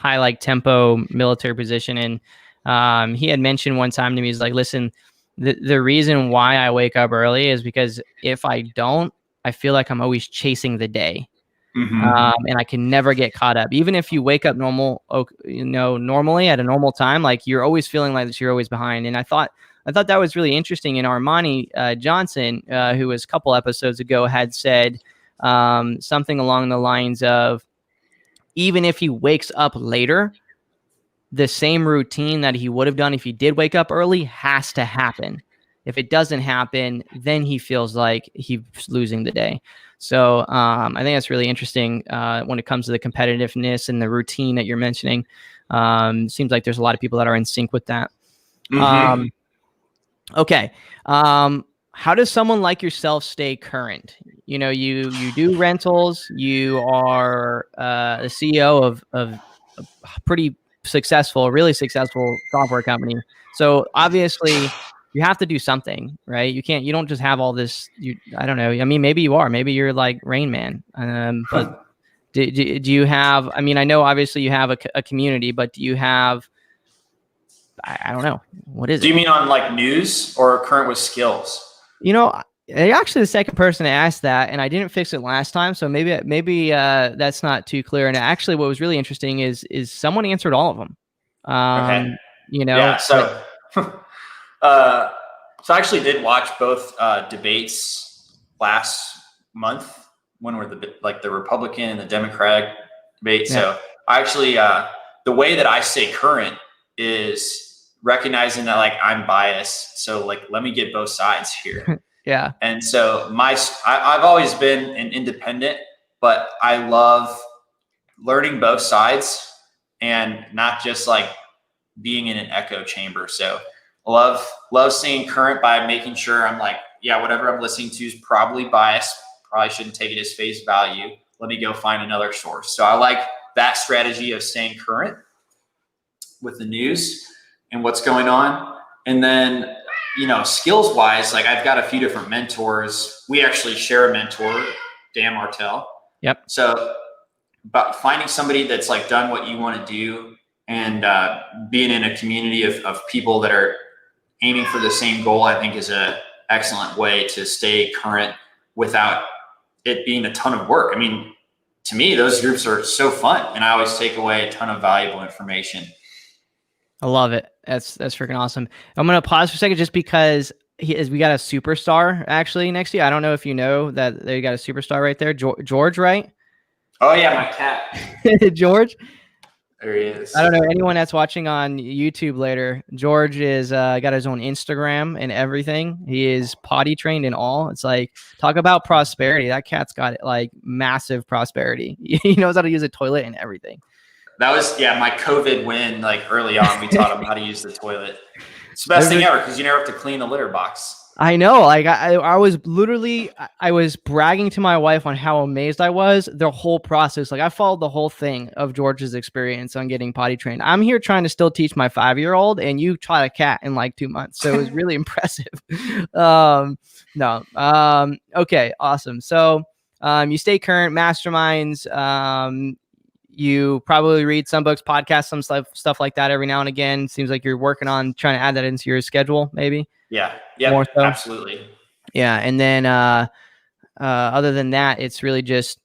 like tempo military position. And he had mentioned one time to me, he's like, listen, the reason why I wake up early is because if I don't, I feel like I'm always chasing the day. Mm-hmm. And I can never get caught up. Even if you wake up normally at a normal time, like you're always feeling like you're always behind. And I thought that was really interesting. And Armani Johnson, who was a couple episodes ago, had said something along the lines of, even if he wakes up later, the same routine that he would have done if he did wake up early has to happen. If it doesn't happen, then he feels like he's losing the day. So I think that's really interesting when it comes to the competitiveness and the routine that you're mentioning. Seems like there's a lot of people that are in sync with that. Mm-hmm. Okay. How does someone like yourself stay current? You do rentals. You are the CEO of a pretty really successful software company. So obviously you have to do something, right? You don't just have all this. I don't know. I mean, maybe you are. Maybe you're like Rain Man. But Do you have, I mean, I know obviously you have a community, but do you have, I don't know, what is it? Do you mean on like news or current with skills? You're actually the second person to ask that, and I didn't fix it last time, so maybe that's not too clear. And actually, what was really interesting is someone answered all of them. Okay. Yeah. So, so I actually did watch both debates last month. When were the Republican and the Democratic debate? Yeah. So I actually, the way that I stay current is recognizing that like I'm biased. So like, let me get both sides here. Yeah. And so I've always been an independent, but I love learning both sides and not just like being in an echo chamber. So love staying current by making sure I'm like, yeah, whatever I'm listening to is probably biased. Probably shouldn't take it as face value. Let me go find another source. So I like that strategy of staying current with the news and what's going on. And then, skills wise, like I've got a few different mentors. We actually share a mentor, Dan Martell. Yep. So, but finding somebody that's like done what you want to do and being in a community of people that are aiming for the same goal, I think is an excellent way to stay current without it being a ton of work. I mean, to me, those groups are so fun, and I always take away a ton of valuable information. I love it. That's freaking awesome. I'm going to pause for a second just because we got a superstar actually next to you. I don't know if you know that they got a superstar right there. George, right? Oh yeah, my cat. George. There he is. I don't know, anyone that's watching on YouTube later, George is got his own Instagram and everything. He is potty trained and all. It's like, talk about prosperity. That cat's got like massive prosperity. He knows how to use a toilet and everything. That was, my COVID win. Like early on, we taught him how to use the toilet. It's the best thing ever because you never have to clean the litter box. I know. Like I was literally, I was bragging to my wife on how amazed I was. The whole process, like I followed the whole thing of George's experience on getting potty trained. I'm here trying to still teach my 5-year-old, and you taught a cat in like 2 months. So it was really impressive. Okay, awesome. So you stay current, masterminds. You probably read some books, podcasts, some stuff like that every now and again. Seems like you're working on trying to add that into your schedule, maybe. Yeah, more so. Absolutely. Yeah, and then other than that, it's really just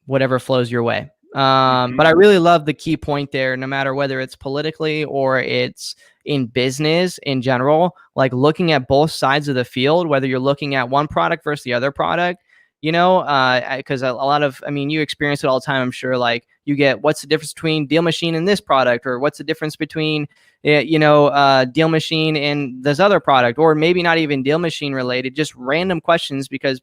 whatever flows your way. But I really love the key point there, no matter whether it's politically or it's in business in general, like looking at both sides of the field, whether you're looking at one product versus the other product, because a lot of, I mean, you experience it all the time, I'm sure, like you get, what's the difference between Deal Machine and this product, or what's the difference between, Deal Machine and this other product, or maybe not even Deal Machine related, just random questions, because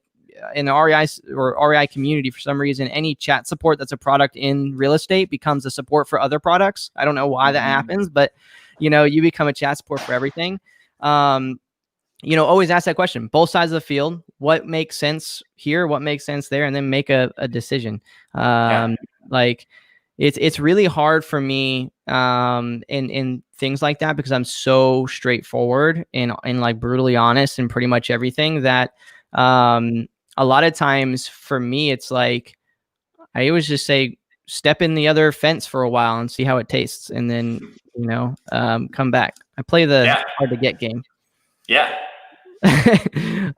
in the REI community, for some reason, any chat support that's a product in real estate becomes a support for other products. I don't know why that happens, but you become a chat support for everything. Always ask that question, both sides of the field, what makes sense here, what makes sense there, and then make a decision. Like it's really hard for me in things like that, because I'm so straightforward and like brutally honest in pretty much everything, that a lot of times for me, it's like, I always just say, step in the other fence for a while and see how it tastes. And then, come back. I play the hard to get game. Yeah.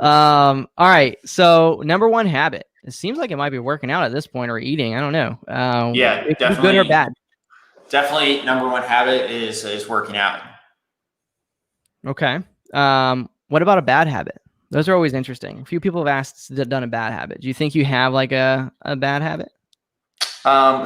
All right. So number one habit, it seems like it might be working out at this point, or eating. I don't know. Definitely good or bad. Definitely number one habit is working out. Okay. What about a bad habit? Those are always interesting. A few people have done a bad habit. Do you think you have like a bad habit?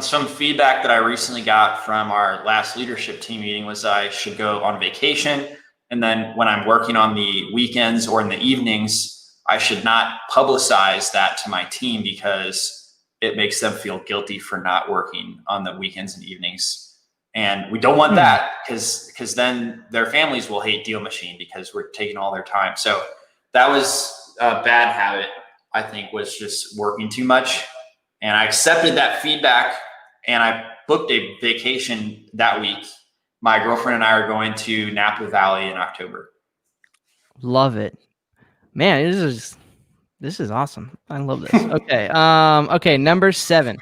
Some feedback that I recently got from our last leadership team meeting was I should go on vacation. And then when I'm working on the weekends or in the evenings, I should not publicize that to my team, because it makes them feel guilty for not working on the weekends and evenings. And we don't want that, because then their families will hate Deal Machine because we're taking all their time. So that was a bad habit, I think, was just working too much. And I accepted that feedback, and I booked a vacation that week. My girlfriend and I are going to Napa Valley in October. Love it, man. This is awesome. I love this. Okay. Okay. Number 7.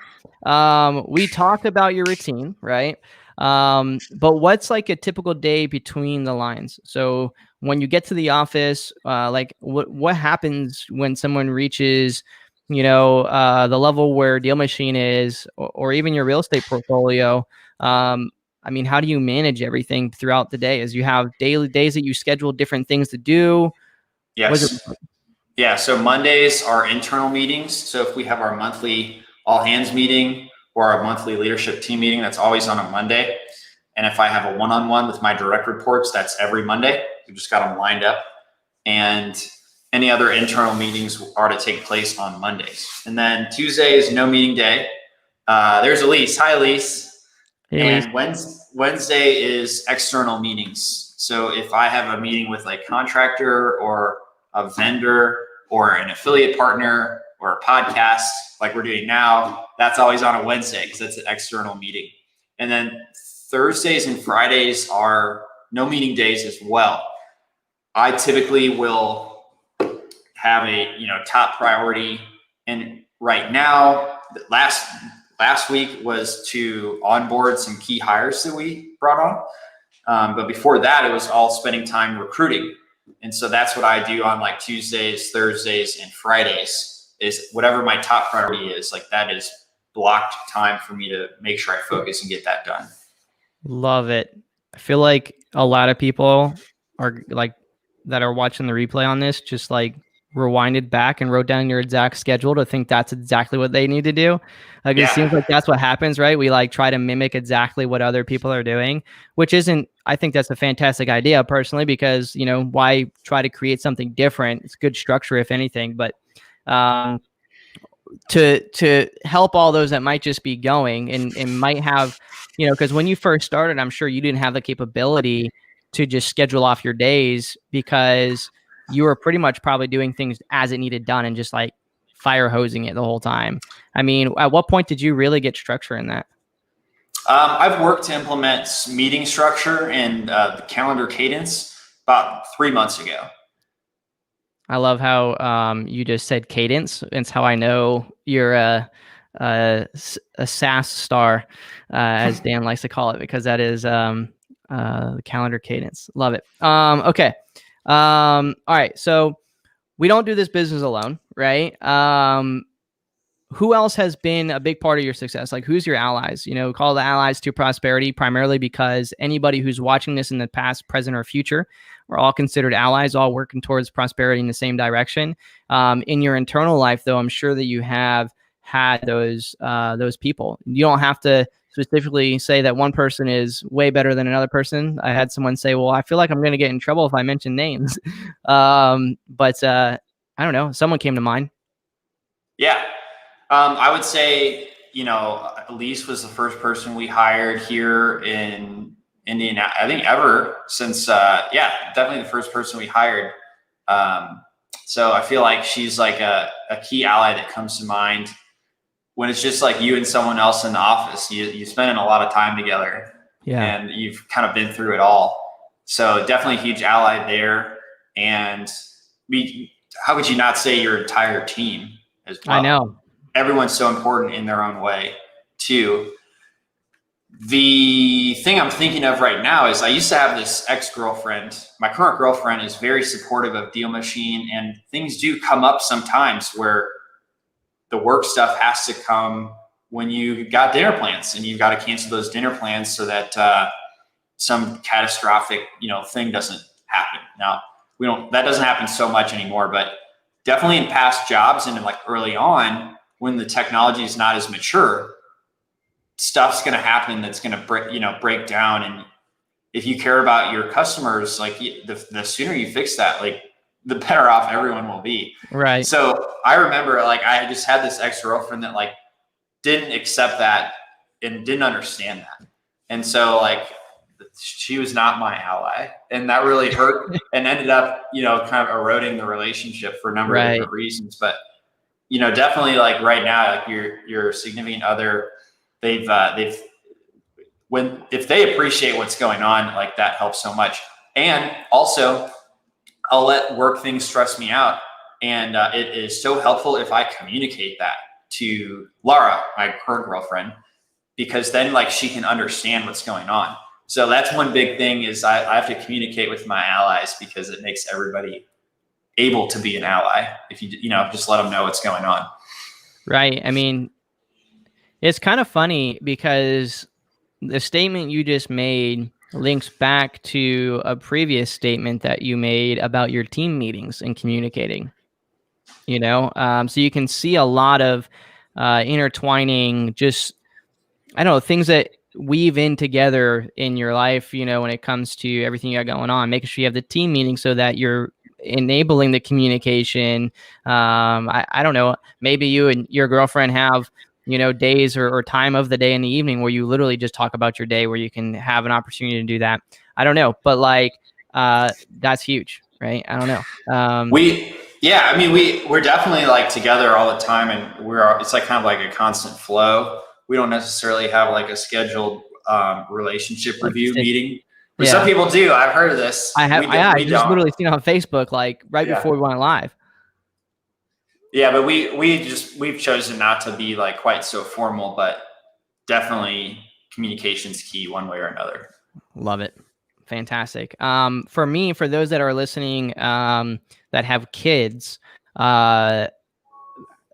We talked about your routine, right? But what's like a typical day between the lines? So when you get to the office, like what happens when someone reaches, the level where Deal Machine is, or even your real estate portfolio? I mean, how do you manage everything throughout the day? As you have daily days that you schedule different things to do? Yes. Yeah. So Mondays are internal meetings. So if we have our monthly all hands meeting or our monthly leadership team meeting, that's always on a Monday. And if I have a one-on-one with my direct reports, that's every Monday. We just got them lined up. And any other internal meetings are to take place on Mondays. And then Tuesday is no meeting day. There's Elise. Hi, Elise. Hey, and Wednesday is external meetings. So if I have a meeting with a contractor or a vendor or an affiliate partner or a podcast like we're doing now, that's always on a Wednesday because it's an external meeting. And then Thursdays and Fridays are no meeting days as well. I typically will have a top priority, and right now, last week was to onboard some key hires that we brought on. But before that, it was all spending time recruiting. And so that's what I do on like Tuesdays, Thursdays, and Fridays, is whatever my top priority is. Like that is blocked time for me to make sure I focus and get that done. love it. I feel like a lot of people are like that are watching the replay on this, just like rewinded back and wrote down your exact schedule to think that's exactly what they need to do. Like it seems like that's what happens, right? We like try to mimic exactly what other people are doing, which isn't, I think that's a fantastic idea personally, because why try to create something different? It's good structure, if anything, but to help all those that might just be going and might have, because when you first started, I'm sure you didn't have the capability to just schedule off your days, because you were pretty much probably doing things as it needed done and just like fire hosing it the whole time. I mean, at what point did you really get structure in that? I've worked to implement meeting structure and the calendar cadence about 3 months ago. I love how you just said cadence. It's how I know you're a SaaS star, as Dan likes to call it, because that is the calendar cadence. Love it. Okay. All right. So we don't do this business alone, right? Who else has been a big part of your success? Like, who's your allies? Call the allies to prosperity, primarily because anybody who's watching this in the past, present, or future are all considered allies, all working towards prosperity in the same direction. In your internal life, though, I'm sure that you have had those people. You don't have to specifically say that one person is way better than another person. I had someone say, well, I feel like I'm going to get in trouble if I mention names. But I don't know. Someone came to mind. Yeah. I would say, Elise was the first person we hired here in Indiana, I think ever since, definitely the first person we hired. So I feel like she's like a key ally that comes to mind when it's just like you and someone else in the office. You spending a lot of time together, and you've kind of been through it all. So definitely a huge ally there. And how could you not say your entire team as well? I know. Everyone's so important in their own way too. The thing I'm thinking of right now is I used to have this ex-girlfriend. My current girlfriend is very supportive of Deal Machine, and things do come up sometimes where the work stuff has to come when you got dinner plans, and you've got to cancel those dinner plans so that some catastrophic, thing doesn't happen. Now, that doesn't happen so much anymore, but definitely in past jobs and like early on, when the technology is not as mature, stuff's going to happen that's going to break down. And if you care about your customers, like the sooner you fix that, like the better off everyone will be. Right. So I remember like I just had this ex-girlfriend that like didn't accept that and didn't understand that. And so like she was not my ally, and that really hurt and ended up, kind of eroding the relationship for a number of different reasons. But definitely like right now, like your significant other, if they appreciate what's going on, like that helps so much. And also I'll let work things stress me out. And it is so helpful if I communicate that to Laura, my current girlfriend, because then like she can understand what's going on. So that's one big thing is I have to communicate with my allies because it makes everybody able to be an ally if you just let them know what's going on. Right. I mean, it's kind of funny because the statement you just made links back to a previous statement that you made about your team meetings and communicating, so you can see a lot of intertwining, just, I don't know, things that weave in together in your life, when it comes to everything you got going on, making sure you have the team meeting so that you're enabling the communication. I don't know, maybe you and your girlfriend have, days or time of the day in the evening where you literally just talk about your day, where you can have an opportunity to do that. I don't know, but like, that's huge, right? I don't know. We're definitely like together all the time, and it's like kind of like a constant flow. We don't necessarily have like a scheduled relationship review meeting. But some people do. I've heard of this. I just literally seen it on Facebook, like before we went live. Yeah, but we've chosen not to be like quite so formal, but definitely communication's key one way or another. Love it. Fantastic. For me, for those that are listening, that have kids,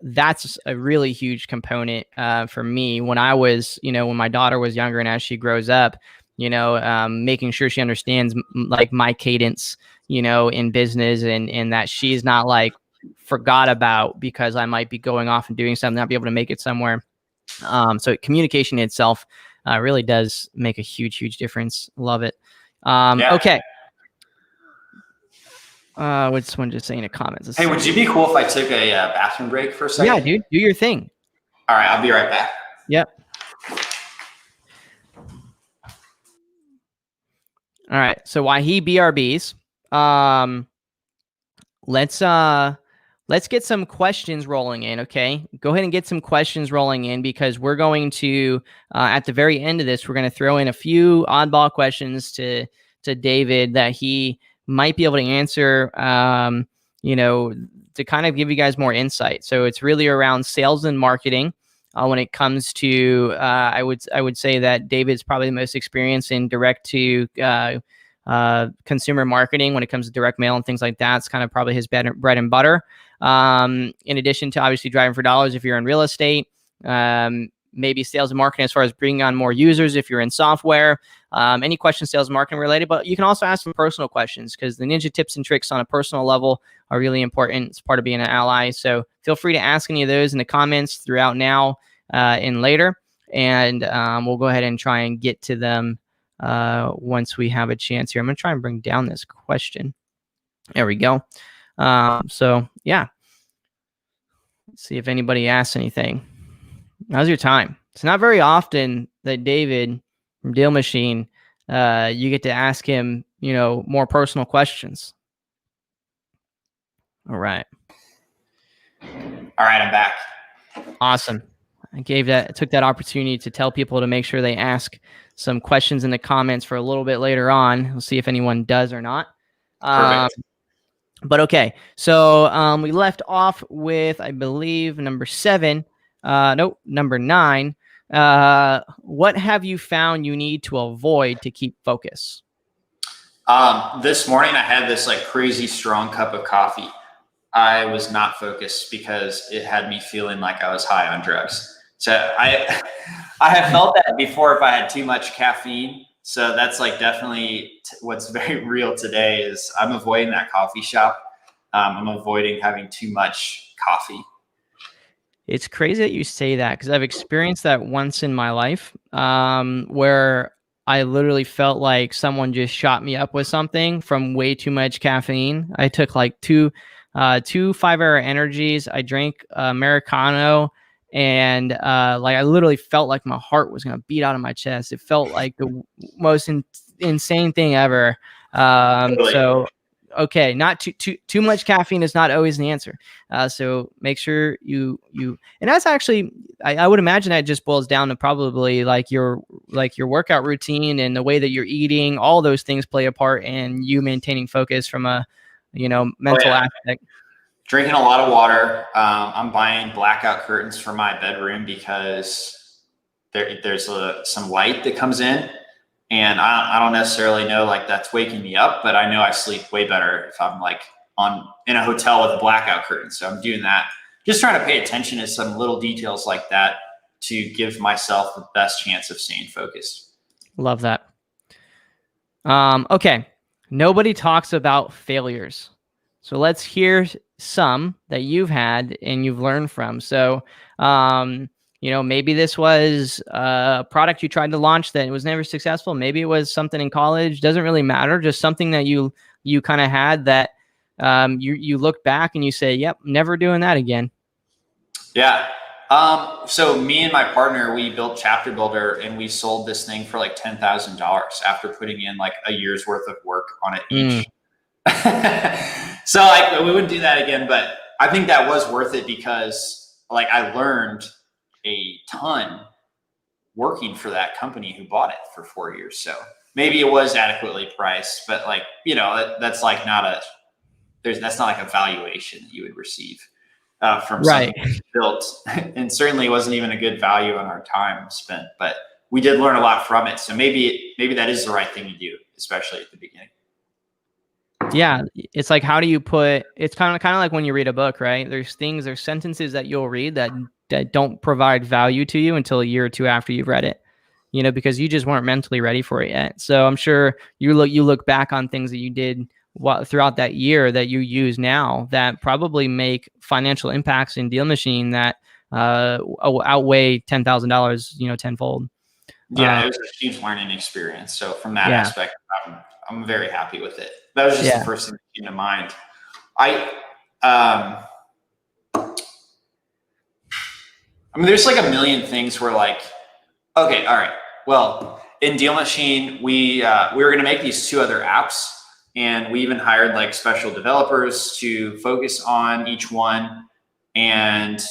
that's a really huge component for me when I was, when my daughter was younger, and as she grows up, making sure she understands like my cadence, in business, and that she's not like forgot about because I might be going off and doing something, not be able to make it somewhere. So communication itself really does make a huge, huge difference. Love it. Okay. What's someone just saying in the comments? Hey, would you be cool if I took a bathroom break for a second? Yeah, dude, do your thing. All right, I'll be right back. Yep. All right. So while he BRBs, let's get some questions rolling in. Okay, go ahead and get some questions rolling in, because we're going to at the very end of this, we're going to throw in a few oddball questions to David that he might be able to answer, to kind of give you guys more insight. So it's really around sales and marketing. When it comes to, I would say that David's probably the most experienced in direct to consumer marketing. When it comes to direct mail and things like that, it's kind of probably his bread and butter. In addition to obviously driving for dollars if you're in real estate, maybe sales and marketing as far as bringing on more users if you're in software. Any questions sales and marketing related, but you can also ask some personal questions, because the ninja tips and tricks on a personal level are really important. It's part of being an ally. So feel free to ask any of those in the comments throughout now and later. And we'll go ahead and try and get to them once we have a chance here. I'm going to try and bring down this question. There we go. So yeah, let's see if anybody asks anything. How's your time? It's not very often that David from Deal Machine, you get to ask him, more personal questions. All right, I'm back. Awesome. I took that opportunity to tell people to make sure they ask some questions in the comments for a little bit later on. We'll see if anyone does or not. Perfect. But okay, so we left off with, I believe, number 9. What have you found you need to avoid to keep focus? This morning I had this like crazy strong cup of coffee. I was not focused because it had me feeling like I was high on drugs. So I have felt that before if I had too much caffeine. So that's like definitely what's very real today is I'm avoiding that coffee shop. I'm avoiding having too much coffee. It's crazy that you say that, because I've experienced that once in my life, where I literally felt like someone just shot me up with something from way too much caffeine. I took like two 5-hour energies. I drank Americano, and like I literally felt like my heart was gonna beat out of my chest. It felt like the most insane thing ever. Really? So okay, not too much caffeine is not always the answer. So make sure you and that's actually I would imagine that just boils down to probably like your workout routine and the way that you're eating. All those things play a part in you maintaining focus from a mental aspect. Drinking a lot of water. I'm buying blackout curtains for my bedroom because there's some light that comes in, and I don't necessarily know like that's waking me up, but I know I sleep way better if I'm like in a hotel with a blackout curtain. So I'm doing that. Just trying to pay attention to some little details like that to give myself the best chance of staying focused. Love that. Okay. Nobody talks about failures. So let's hear some that you've had and you've learned from. So, maybe this was a product you tried to launch that was never successful. Maybe it was something in college. Doesn't really matter. Just something that you kind of had that you look back and you say, yep, never doing that again. Yeah. So me and my partner, we built Chapter Builder, and we sold this thing for like $10,000 after putting in like a year's worth of work on it each. So like we wouldn't do that again, but I think that was worth it because like I learned a ton working for that company who bought it for 4 years. So maybe it was adequately priced, but like, that's like that's not like a valuation that you would receive from something built, and certainly wasn't even a good value on our time spent, but we did learn a lot from it. So maybe that is the right thing to do, especially at the beginning. Yeah, it's like, how do you it's kind of like when you read a book, right? There's sentences that you'll read that don't provide value to you until a year or two after you've read it, because you just weren't mentally ready for it yet. So I'm sure you look back on things that you did throughout that year that you use now that probably make financial impacts in Deal Machine that outweigh $10,000, tenfold. Yeah, it was a huge learning experience. So from that aspect, I'm very happy with it. That was just the first thing that came to mind. There's like a million things where like, okay, all right. Well, in Deal Machine, we were going to make these 2 other apps, and we even hired like special developers to focus on each one. And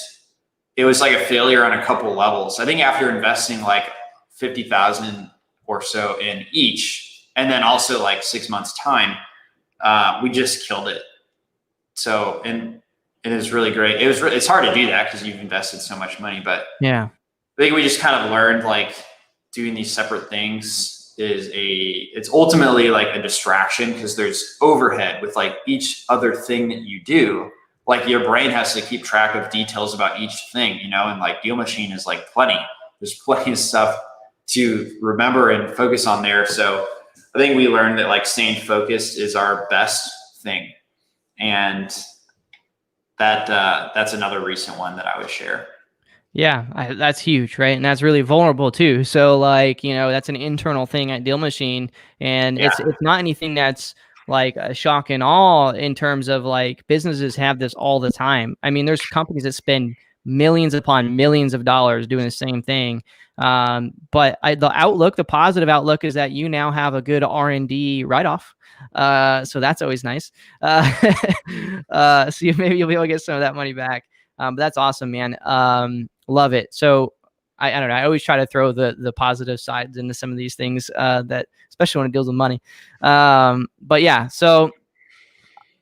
it was like a failure on a couple levels. I think after investing like 50,000 or so in each, and then also like 6 months time, we just killed it. So, and it is really great. It's hard to do that because you've invested so much money, but yeah, I think we just kind of learned like doing these separate things it's ultimately like a distraction because there's overhead with like each other thing that you do. Like your brain has to keep track of details about each thing, and like Deal Machine is like there's plenty of stuff to remember and focus on there. So I think we learned that like staying focused is our best thing. And that's another recent one that I would share. Yeah, that's huge, right? And that's really vulnerable too. So like, that's an internal thing at Deal Machine, and it's not anything that's like a shock and awe in terms of like businesses have this all the time. I mean, there's companies that spend millions upon millions of dollars doing the same thing. But the positive outlook is that you now have a good R&D write-off. So that's always nice. So maybe you'll be able to get some of that money back. But that's awesome, man. Love it. So I don't know. I always try to throw the positive sides into some of these things, that especially when it deals with money. But yeah, so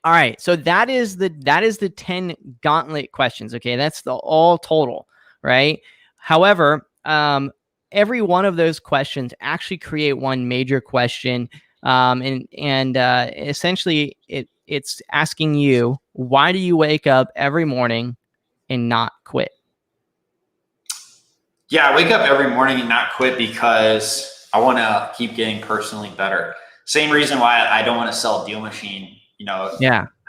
all right. So that is the 10 gauntlet questions. Okay. That's the all total, right? However, every one of those questions actually create one major question. And essentially it's asking you, why do you wake up every morning and not quit? Yeah, I wake up every morning and not quit because I want to keep getting personally better. Same reason why I don't want to sell Deal Machine,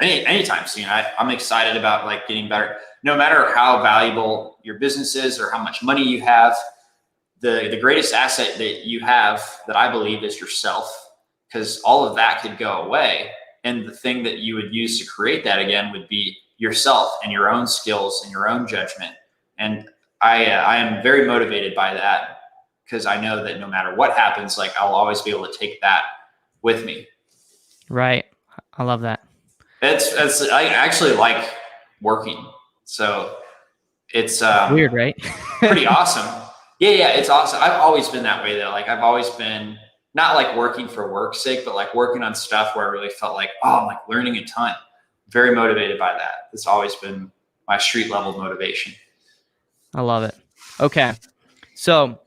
anytime soon. I'm excited about like getting better. No matter how valuable your business is or how much money you have, the greatest asset that you have, that I believe, is yourself, because all of that could go away. And the thing that you would use to create that again would be yourself and your own skills and your own judgment. And I am very motivated by that, because I know that no matter what happens, like I'll always be able to take that with me. Right. I love that. I actually like working. So it's weird, right? pretty awesome. Yeah. It's awesome. I've always been that way though. Like I've always been not like working for work's sake, but like working on stuff where I really felt like, oh, I'm like learning a ton. very motivated by that. It's always been my street level motivation. I love it. Okay. So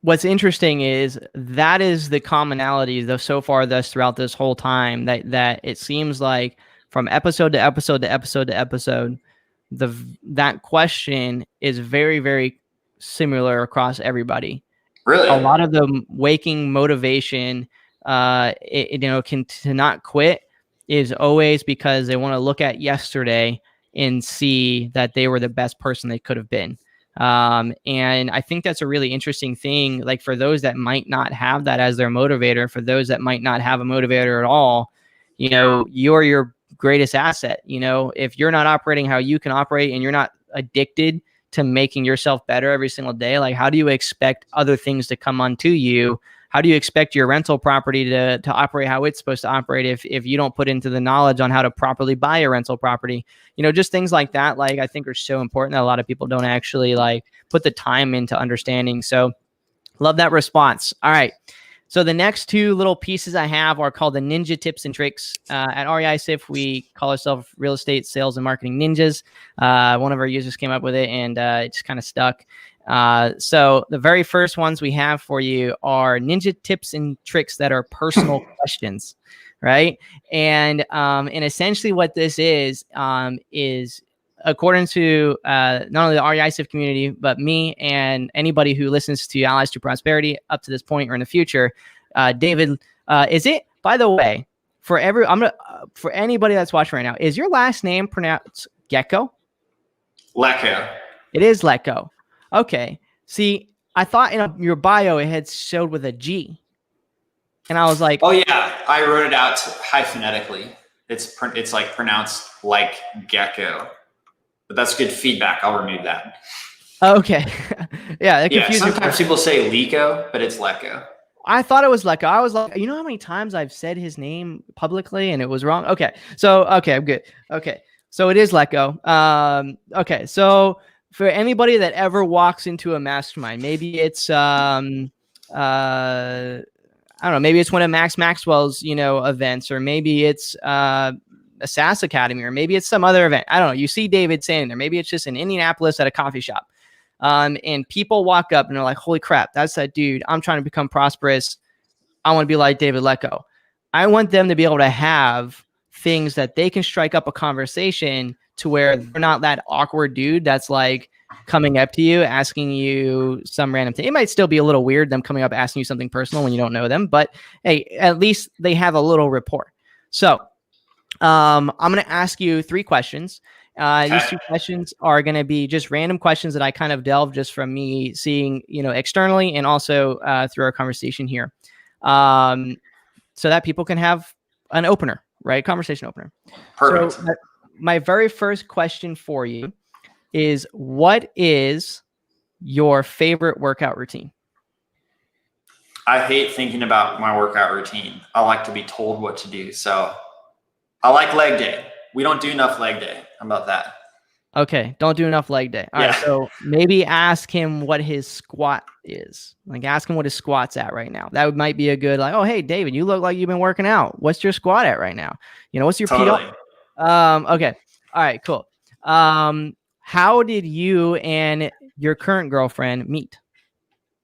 what's interesting is that is the commonality though so far throughout this whole time that it seems like from episode to episode to episode to episode, that question is very, very similar across everybody. Really? A lot of the waking motivation, to not quit is always because they want to look at yesterday and see that they were the best person they could have been. And I think that's a really interesting thing. Like for those that might not have that as their motivator, for those that might not have a motivator at all, you're your greatest asset. If you're not operating how you can operate and you're not addicted to making yourself better every single day, like how do you expect other things to come onto you? How do you expect your rental property to operate how it's supposed to operate if you don't put into the knowledge on how to properly buy a rental property? Just things like that, like I think are so important that a lot of people don't actually like put the time into understanding. So love that response. All right. So the next two little pieces I have are called the ninja tips and tricks. At REI SIF, we call ourselves real estate sales and marketing ninjas. One of our users came up with it and it just kind of stuck. So the very first ones we have for you are ninja tips and tricks that are personal questions, right? And essentially what this is according to not only the REI SIF community, but me and anybody who listens to Allies to Prosperity up to this point or in the future, David, is it, by the way, for anybody that's watching right now, is your last name pronounced Gecko? Lecko. It is Lecko. Okay. See, I thought in your bio it had showed with a G, and I was like, "Oh yeah, I wrote it out hyphenetically. It's like pronounced like gecko, but that's good feedback. I'll remove that." Okay. Yeah. Sometimes people say Lecko, but it's Lecko. I thought it was Lecko. I was like, how many times I've said his name publicly and it was wrong? Okay. So, I'm good. Okay. So it is Lecko. Okay. So for anybody that ever walks into a mastermind, maybe it's, I don't know, maybe it's one of Max Maxwell's, events, or maybe it's a SaaS Academy, or maybe it's some other event. I don't know. You see David saying there, maybe it's just in Indianapolis at a coffee shop. And people walk up and they're like, holy crap, that's that dude. I'm trying to become prosperous. I want to be like David Lecko. I want them to be able to have things that they can strike up a conversation to where they're not that awkward dude that's like coming up to you, asking you some random thing. It might still be a little weird, them coming up, asking you something personal when you don't know them, but hey, at least they have a little rapport. So I'm going to ask you 3 questions. These 2 questions are going to be just random questions that I kind of delve just from me seeing, externally and also through our conversation here, so that people can have an opener, right? Conversation opener. Perfect. So my very first question for you is, what is your favorite workout routine? I hate thinking about my workout routine. I like to be told what to do. So I like leg day. We don't do enough leg day. How about that? Okay. Don't do enough leg day. All right. So maybe ask him what his squat is. Like ask him what his squat's at right now. That might be a good, like, oh, hey, David, you look like you've been working out. What's your squat at right now? What's your totally. PR? Okay. All right, cool. How did you and your current girlfriend meet?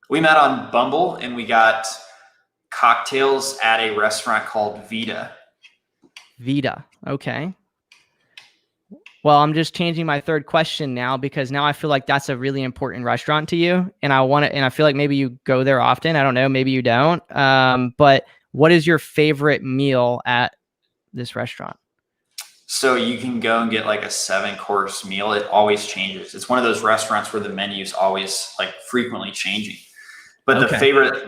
We met on Bumble and we got cocktails at a restaurant called Vita. Vita. Okay. Well, I'm just changing my third question now because now I feel like that's a really important restaurant to you. And I feel like maybe you go there often. I don't know. Maybe you don't. But what is your favorite meal at this restaurant? So you can go and get like a 7-course meal. It always changes. It's one of those restaurants where the menu's always like frequently changing. But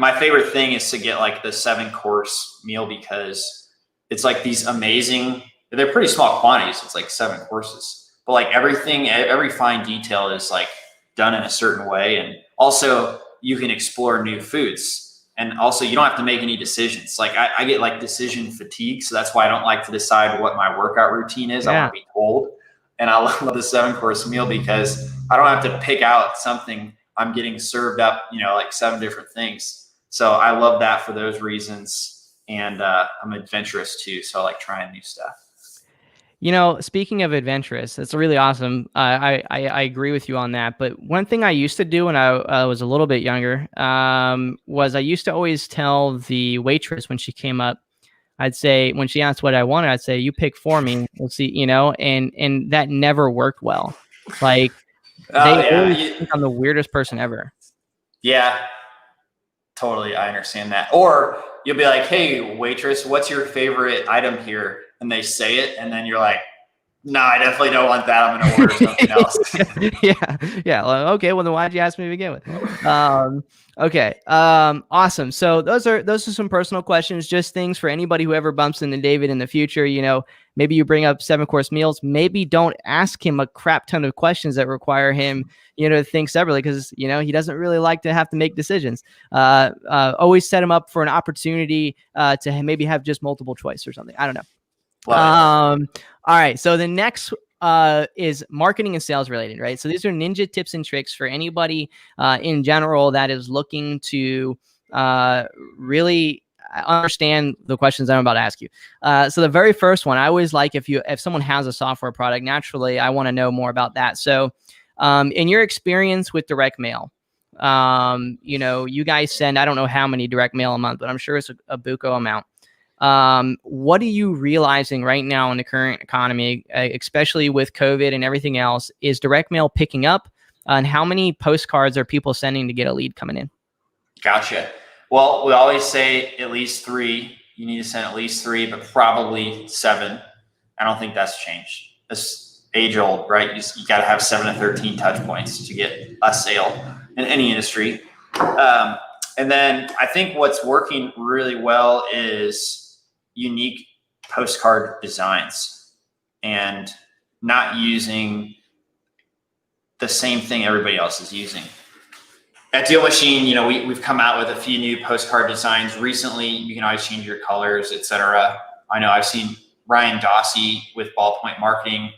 my favorite thing is to get like the 7-course meal because it's like these amazing, they're pretty small quantities. It's like 7 courses, but like every fine detail is like done in a certain way. And also you can explore new foods. And also you don't have to make any decisions. Like I get like decision fatigue. So that's why I don't like to decide what my workout routine is. I want to be told. And I love the 7-course meal because I don't have to pick out something. I'm getting served up, like 7 different things. So I love that for those reasons. and I'm adventurous too. So I like trying new stuff. Speaking of adventurous, that's really awesome. I agree with you on that. But one thing I used to do when I was a little bit younger was I used to always tell the waitress when she came up, I'd say, when she asked what I wanted, I'd say, you pick for me. We'll see, and that never worked well. Like they always think I'm the weirdest person ever. Yeah, totally. I understand that. Or you'll be like, hey, waitress, what's your favorite item here? And they say it, and then you're like, no, I definitely don't want that. I'm going to order something else. Yeah. Well, okay. Well, then why'd you ask me to begin with? Okay. Awesome. So those are some personal questions, just things for anybody who ever bumps into David in the future. Maybe you bring up 7-course meals. Maybe don't ask him a crap ton of questions that require him, to think separately, because, he doesn't really like to have to make decisions. Always set him up for an opportunity to maybe have just multiple choice or something. I don't know. All right. So the next is marketing and sales related, right? So these are ninja tips and tricks for anybody in general that is looking to really understand the questions I'm about to ask you. So the very first one, I always like if someone has a software product, naturally, I want to know more about that. So in your experience with direct mail, you guys send, I don't know how many direct mail a month, but I'm sure it's a buco amount. What are you realizing right now in the current economy, especially with COVID and everything else? Is direct mail picking up? And how many postcards are people sending to get a lead coming in? Gotcha. Well, we always say at least 3. You need to send at least 3, but probably 7. I don't think that's changed. It's age old, right? You got to have 7 to 13 touch points to get a sale in any industry. And then I think what's working really well is unique postcard designs and not using the same thing everybody else is using. At Deal Machine, we've come out with a few new postcard designs recently. You can always change your colors, etc. I know I've seen Ryan Dossi with Ballpoint Marketing.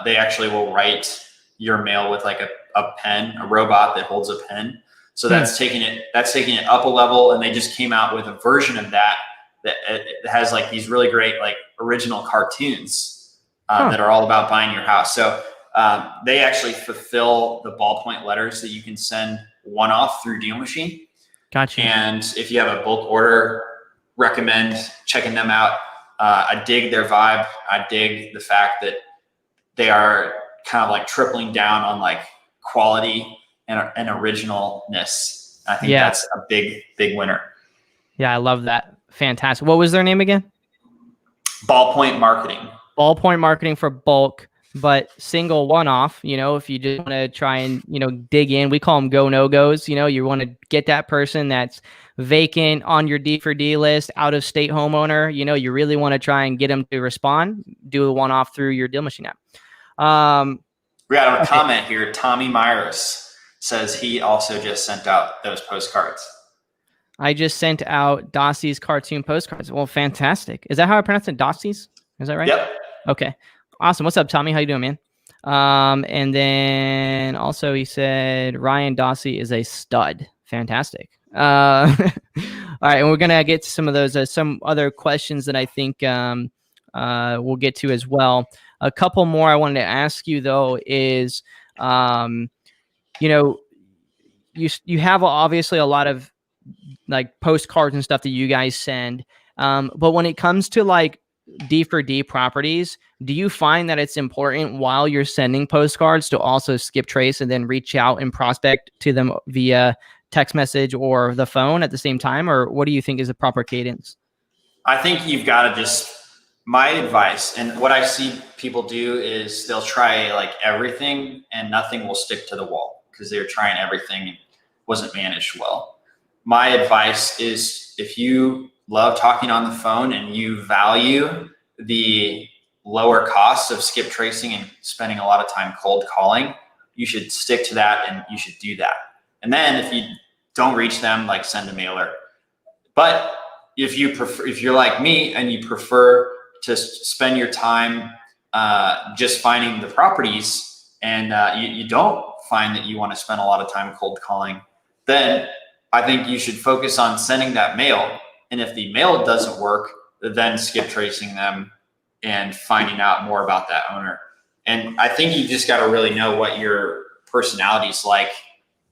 They actually will write your mail with like a pen, a robot that holds a pen. So that's taking it up a level, and they just came out with a version of that it has like these really great like original cartoons that are all about buying your house. So they actually fulfill the ballpoint letters that you can send one-off through Deal Machine. Gotcha. And if you have a bulk order, recommend checking them out. I dig their vibe. I dig the fact that they are kind of like tripling down on like quality and originalness. I think that's a big winner. Yeah, I love that. Fantastic. What was their name again? Ballpoint Marketing. Ballpoint Marketing for bulk, but single one-off. If you just want to try and dig in, we call them go no goes. You want to get that person that's vacant on your D4D list, out of state homeowner. You really want to try and get them to respond. Do a one-off through your Deal Machine app. We got a comment here. Tommy Myers says he also just sent out those postcards. I just sent out Dossie's cartoon postcards. Well, fantastic. Is that how I pronounce it? Dossie's? Is that right? Yep. Okay. Awesome. What's up, Tommy? How you doing, man? And then also he said Ryan Dossi is a stud. Fantastic. All right. And we're going to get to some of those, some other questions that I think we'll get to as well. A couple more I wanted to ask you, though, is, you have obviously a lot of like postcards and stuff that you guys send. But when it comes to like D4D properties, do you find that it's important while you're sending postcards to also skip trace and then reach out and prospect to them via text message or the phone at the same time? Or what do you think is the proper cadence? I think you've got to my advice, and what I see people do is they'll try like everything and nothing will stick to the wall because they're trying everything and wasn't managed well. My advice is if you love talking on the phone and you value the lower costs of skip tracing and spending a lot of time cold calling, you should stick to that and you should do that. And then if you don't reach them, like send a mailer. But if you're like me and you prefer to spend your time just finding the properties and you don't find that you want to spend a lot of time cold calling, then I think you should focus on sending that mail And if the mail doesn't work, then skip tracing them and finding out more about that owner. And I think you just got to really know what your personality is like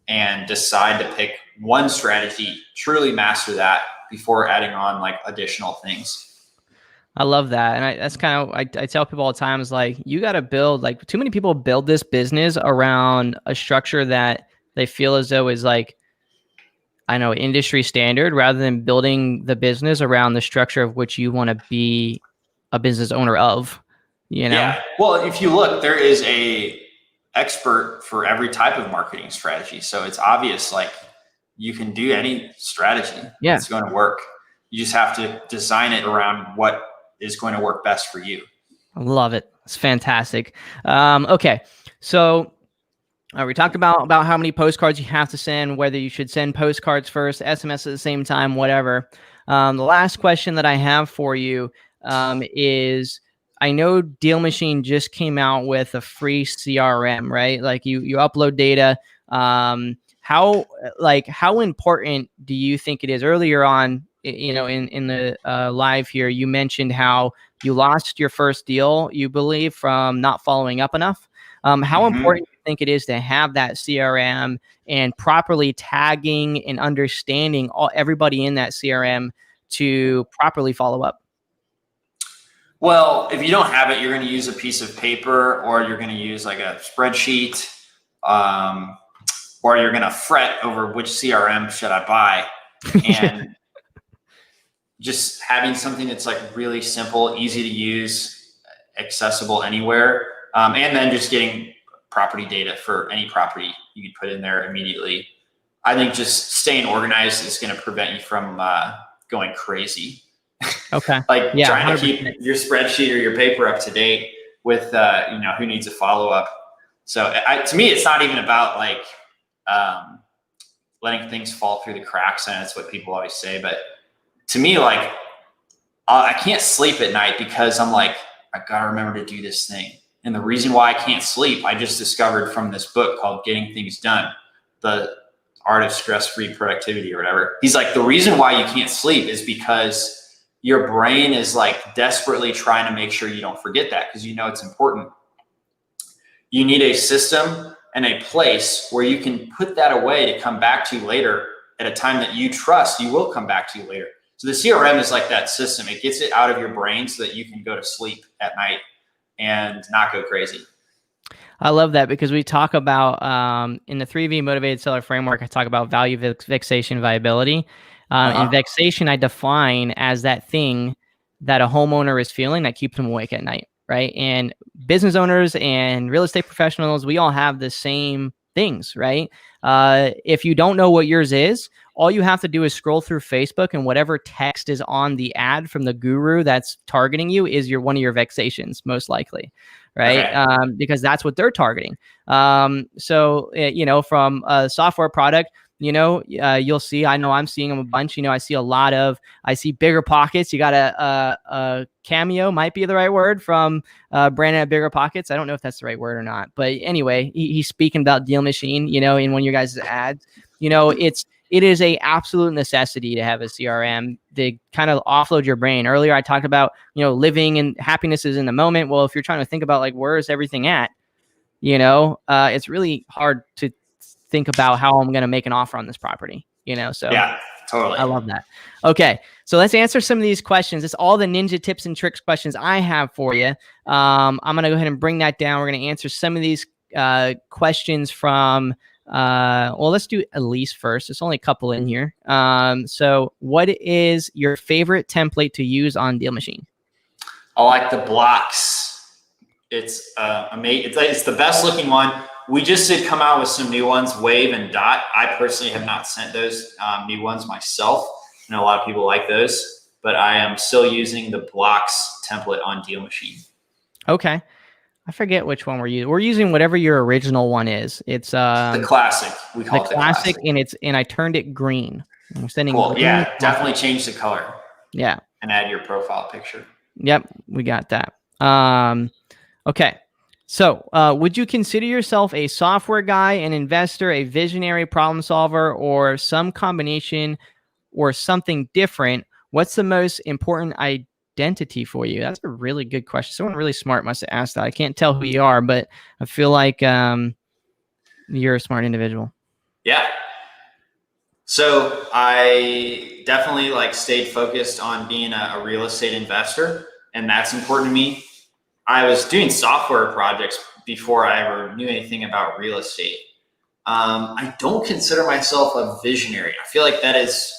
and decide to pick one strategy, truly master that before adding on like additional things. I love that. And that's kind of, I tell people all the time is like, you got to build, like too many people build this business around a structure that they feel as though is like, I know, industry standard, rather than building the business around the structure of which you want to be a business owner of, you know? Yeah. Well, if you look, there is a expert for every type of marketing strategy. So it's obvious, like you can do any strategy. Yeah. It's going to work. You just have to design it around what is going to work best for you. I love it. It's fantastic. Okay. So we talked about how many postcards you have to send, whether you should send postcards first, SMS at the same time, whatever. The last question that I have for you is, I know Deal Machine just came out with a free CRM, right? Like you upload data. How important do you think it is? Earlier on, you know, in the live here, you mentioned how you lost your first deal, you believe, from not following up enough. How important do you think it is to have that CRM and properly tagging and understanding everybody in that CRM to properly follow up? Well, if you don't have it, you're going to use a piece of paper, or you're going to use like a spreadsheet, or you're going to fret over which CRM should I buy. And just having something that's like really simple, easy to use, accessible anywhere. And then just getting property data for any property you could put in there immediately. I think just staying organized is going to prevent you from going crazy. Okay. Like trying 100%. to keep your spreadsheet or your paper up to date with, who needs a follow-up. So to me, it's not even about like letting things fall through the cracks. And that's what people always say. But to me, like I can't sleep at night because I'm like, I got to remember to do this thing. And the reason why I can't sleep, I just discovered from this book called Getting Things Done, The Art of Stress-Free Productivity or whatever. He's like, the reason why you can't sleep is because your brain is like desperately trying to make sure you don't forget that, because you know it's important. You need a system and a place where you can put that away to come back to later at a time that you trust you will come back to later. So the CRM is like that system. It gets it out of your brain so that you can go to sleep at night and not go crazy. I love that, because we talk about in the 3V motivated seller framework, I talk about value, vexation, viability. And vexation, I define as that thing that a homeowner is feeling that keeps them awake at night, right? And business owners and real estate professionals, we all have the same things, right? If you don't know what yours is, all you have to do is scroll through Facebook, and whatever text is on the ad from the guru that's targeting you is one of your vexations, most likely, right? Okay. Because that's what they're targeting. So, from a software product, you'll see, I know I'm seeing them a bunch. I see Bigger Pockets. You got a cameo, might be the right word, from Brandon at Bigger Pockets. I don't know if that's the right word or not, but anyway, he's speaking about Deal Machine, in one of your guys' ads. It is a absolute necessity to have a CRM to kind of offload your brain. Earlier, I talked about, living and happiness is in the moment. Well, if you're trying to think about like, where is everything at, it's really hard to think about how I'm going to make an offer on this property, so yeah, totally. I love that. Okay. So let's answer some of these questions. It's all the ninja tips and tricks questions I have for you. I'm going to go ahead and bring that down. We're going to answer some of these questions from, let's do Elise first. There's only a couple in here. So what is your favorite template to use on Deal Machine? I like the blocks. It's amazing. It's the best looking one. We just did come out with some new ones, Wave and Dot. I personally have not sent those new ones myself. I know a lot of people like those, but I am still using the blocks template on Deal Machine. Okay. I forget which one we're using. We're using whatever your original one is. It's the classic. We call it the classic, and I turned it green. I'm sending cool. Yeah, definitely change the color. Yeah. And add your profile picture. Yep, we got that. Okay. So, would you consider yourself a software guy, an investor, a visionary problem solver, or some combination, or something different? what's the most important identity for you? That's a really good question. Someone really smart must have asked that. I can't tell who you are, but I feel like you're a smart individual. Yeah. So I definitely stayed focused on being a real estate investor, and that's important to me. I was doing software projects before I ever knew anything about real estate. I don't consider myself a visionary. I feel like that is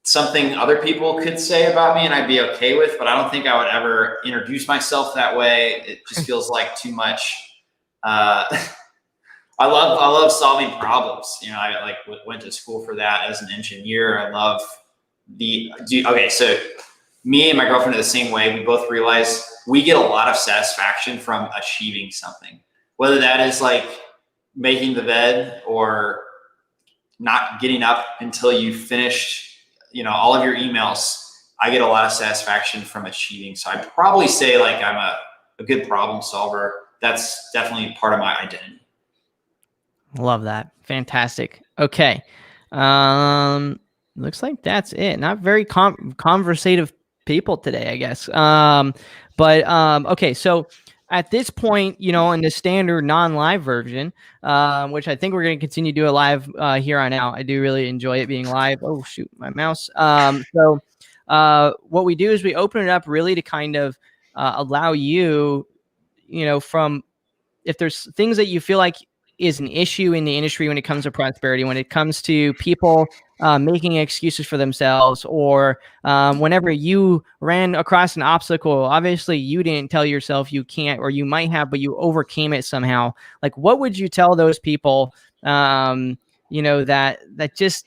something other people could say about me and I'd be okay with, but I don't think I would ever introduce myself that way. It just feels like too much. I love solving problems. I went to school for that as an engineer. I love so me and my girlfriend are the same way. We both realize we get a lot of satisfaction from achieving something, whether that is making the bed or not getting up until you finished, all of your emails. I get a lot of satisfaction from achieving. So I'd probably say I'm a good problem solver. That's definitely part of my identity. Love that. Fantastic. Okay. Looks like that's it. Not very conversative people today, I guess. Okay. So at this point, in the standard non-live version, which I think we're going to continue to do a live here on out. I do really enjoy it being live. Oh, shoot, my mouse. So what we do is we open it up really to kind of allow you, from if there's things that you feel like is an issue in the industry when it comes to prosperity, when it comes to people making excuses for themselves, or whenever you ran across an obstacle, obviously you didn't tell yourself you can't, or you might have, but you overcame it somehow. What would you tell those people, that just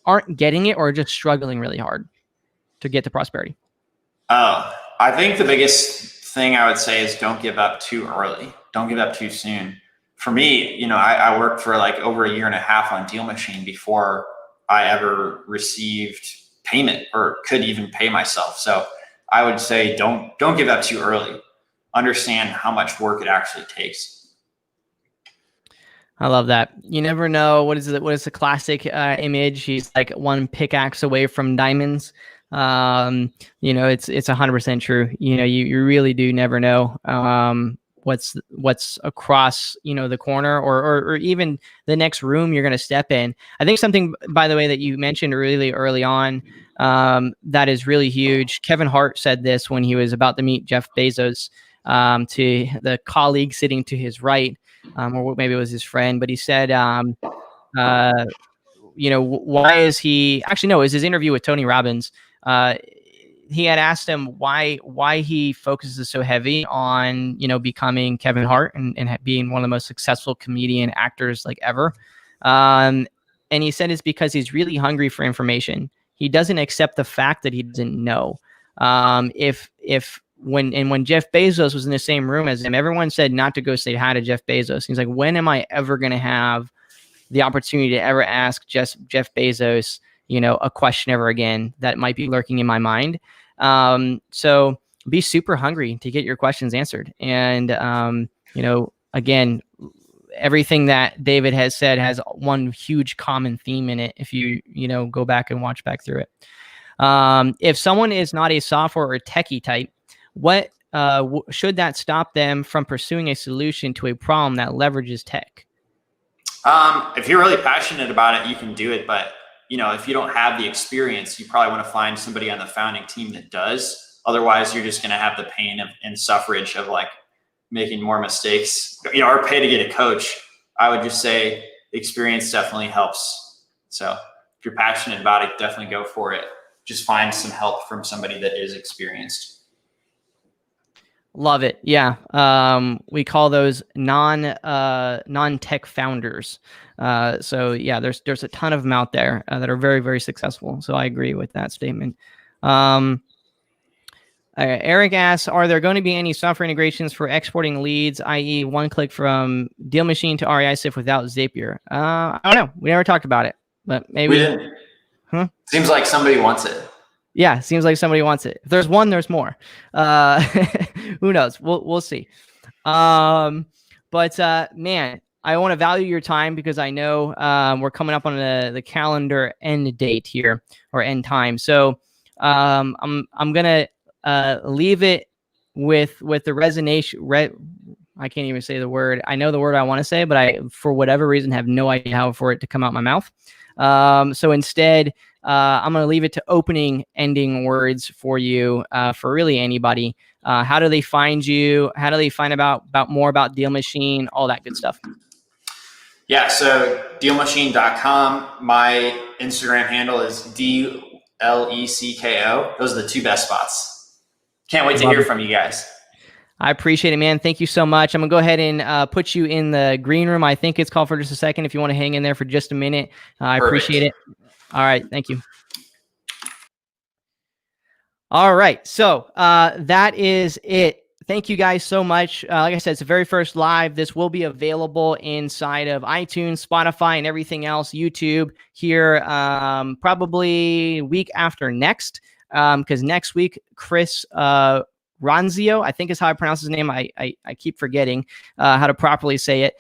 aren't getting it or just struggling really hard to get to prosperity? I think the biggest thing I would say is don't give up too early. Don't give up too soon. For me, I worked for over a year and a half on Deal Machine before I ever received payment or could even pay myself. So I would say don't give up too early. Understand how much work it actually takes. I love that. You never know. What is the classic image? He's one pickaxe away from diamonds. It's 100% true. You really do never know what's across, the corner or even the next room you're going to step in. I think something, by the way, that you mentioned really early on, that is really huge. Kevin Hart said this when he was about to meet Jeff Bezos, to the colleague sitting to his right, or maybe it was his friend, but he said, why is he actually, no, it was his interview with Tony Robbins. He had asked him why he focuses so heavy on, becoming Kevin Hart and being one of the most successful comedian actors ever. And he said it's because he's really hungry for information. He doesn't accept the fact that he doesn't know. When Jeff Bezos was in the same room as him, everyone said not to go say hi to Jeff Bezos. He's like, when am I ever going to have the opportunity to ever ask Jeff Bezos, a question ever again that might be lurking in my mind? So be super hungry to get your questions answered. And, again, everything that David has said has one huge common theme in it. If you go back and watch back through it. If someone is not a software or techie type, what should that stop them from pursuing a solution to a problem that leverages tech? If you're really passionate about it, you can do it. But, if you don't have the experience, you probably want to find somebody on the founding team that does. Otherwise, you're just going to have the pain and suffrage of making more mistakes, or pay to get a coach. I would just say experience definitely helps. So if you're passionate about it, definitely go for it. Just find some help from somebody that is experienced. Love it. Yeah. We call those non-tech founders. So yeah, there's a ton of them out there that are very, very successful. So I agree with that statement. Eric asks, are there going to be any software integrations for exporting leads, i.e. one click from Deal Machine to REI SIF without Zapier? I don't know. We never talked about it, but maybe. We didn't. Seems like somebody wants it. Yeah, seems like somebody wants it. If there's one, there's more. Who knows? We'll see. Man, I want to value your time because I know we're coming up on the calendar end date here, or end time. So I'm gonna leave it with the resonation. I can't even say the word. I know the word I want to say, but I, for whatever reason, have no idea how for it to come out my mouth. So instead, I'm going to leave it to opening ending words for you, for really anybody. How do they find you? How do they find about more about Deal Machine? All that good stuff. Yeah. So dealmachine.com. My Instagram handle is DLECKO. Those are the two best spots. Can't wait to hear from you guys. I appreciate it, man. Thank you so much. I'm going to go ahead and put you in the green room. I think it's called for just a second. If you want to hang in there for just a minute, I appreciate it. All right. Thank you. All right. So that is it. Thank you guys so much. Like I said, it's the very first live. This will be available inside of iTunes, Spotify, and everything else, YouTube here, probably week after next, because next week, Chris Ronzio, I think is how I pronounce his name. I keep forgetting how to properly say it.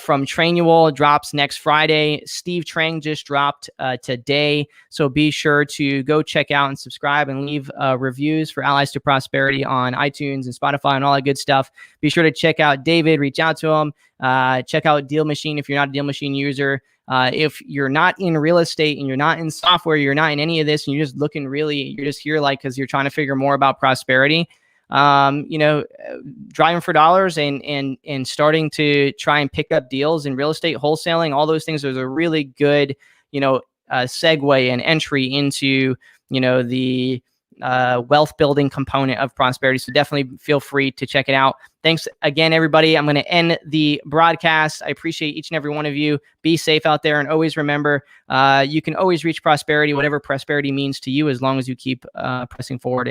From Trainual drops next Friday. Steve Trang just dropped today. So be sure to go check out and subscribe and leave reviews for Allies to Prosperity on iTunes and Spotify and all that good stuff. Be sure to check out David, reach out to him. Check out Deal Machine if you're not a Deal Machine user. If you're not in real estate and you're not in software, you're not in any of this, and you're just looking you're just here because you're trying to figure more about prosperity. Driving for dollars and starting to try and pick up deals in real estate, wholesaling, all those things. There's a really good, segue and entry into, the wealth building component of prosperity. So definitely feel free to check it out. Thanks again, everybody. I'm going to end the broadcast. I appreciate each and every one of you. Be safe out there. And always remember, you can always reach prosperity, whatever prosperity means to you, as long as you keep pressing forward.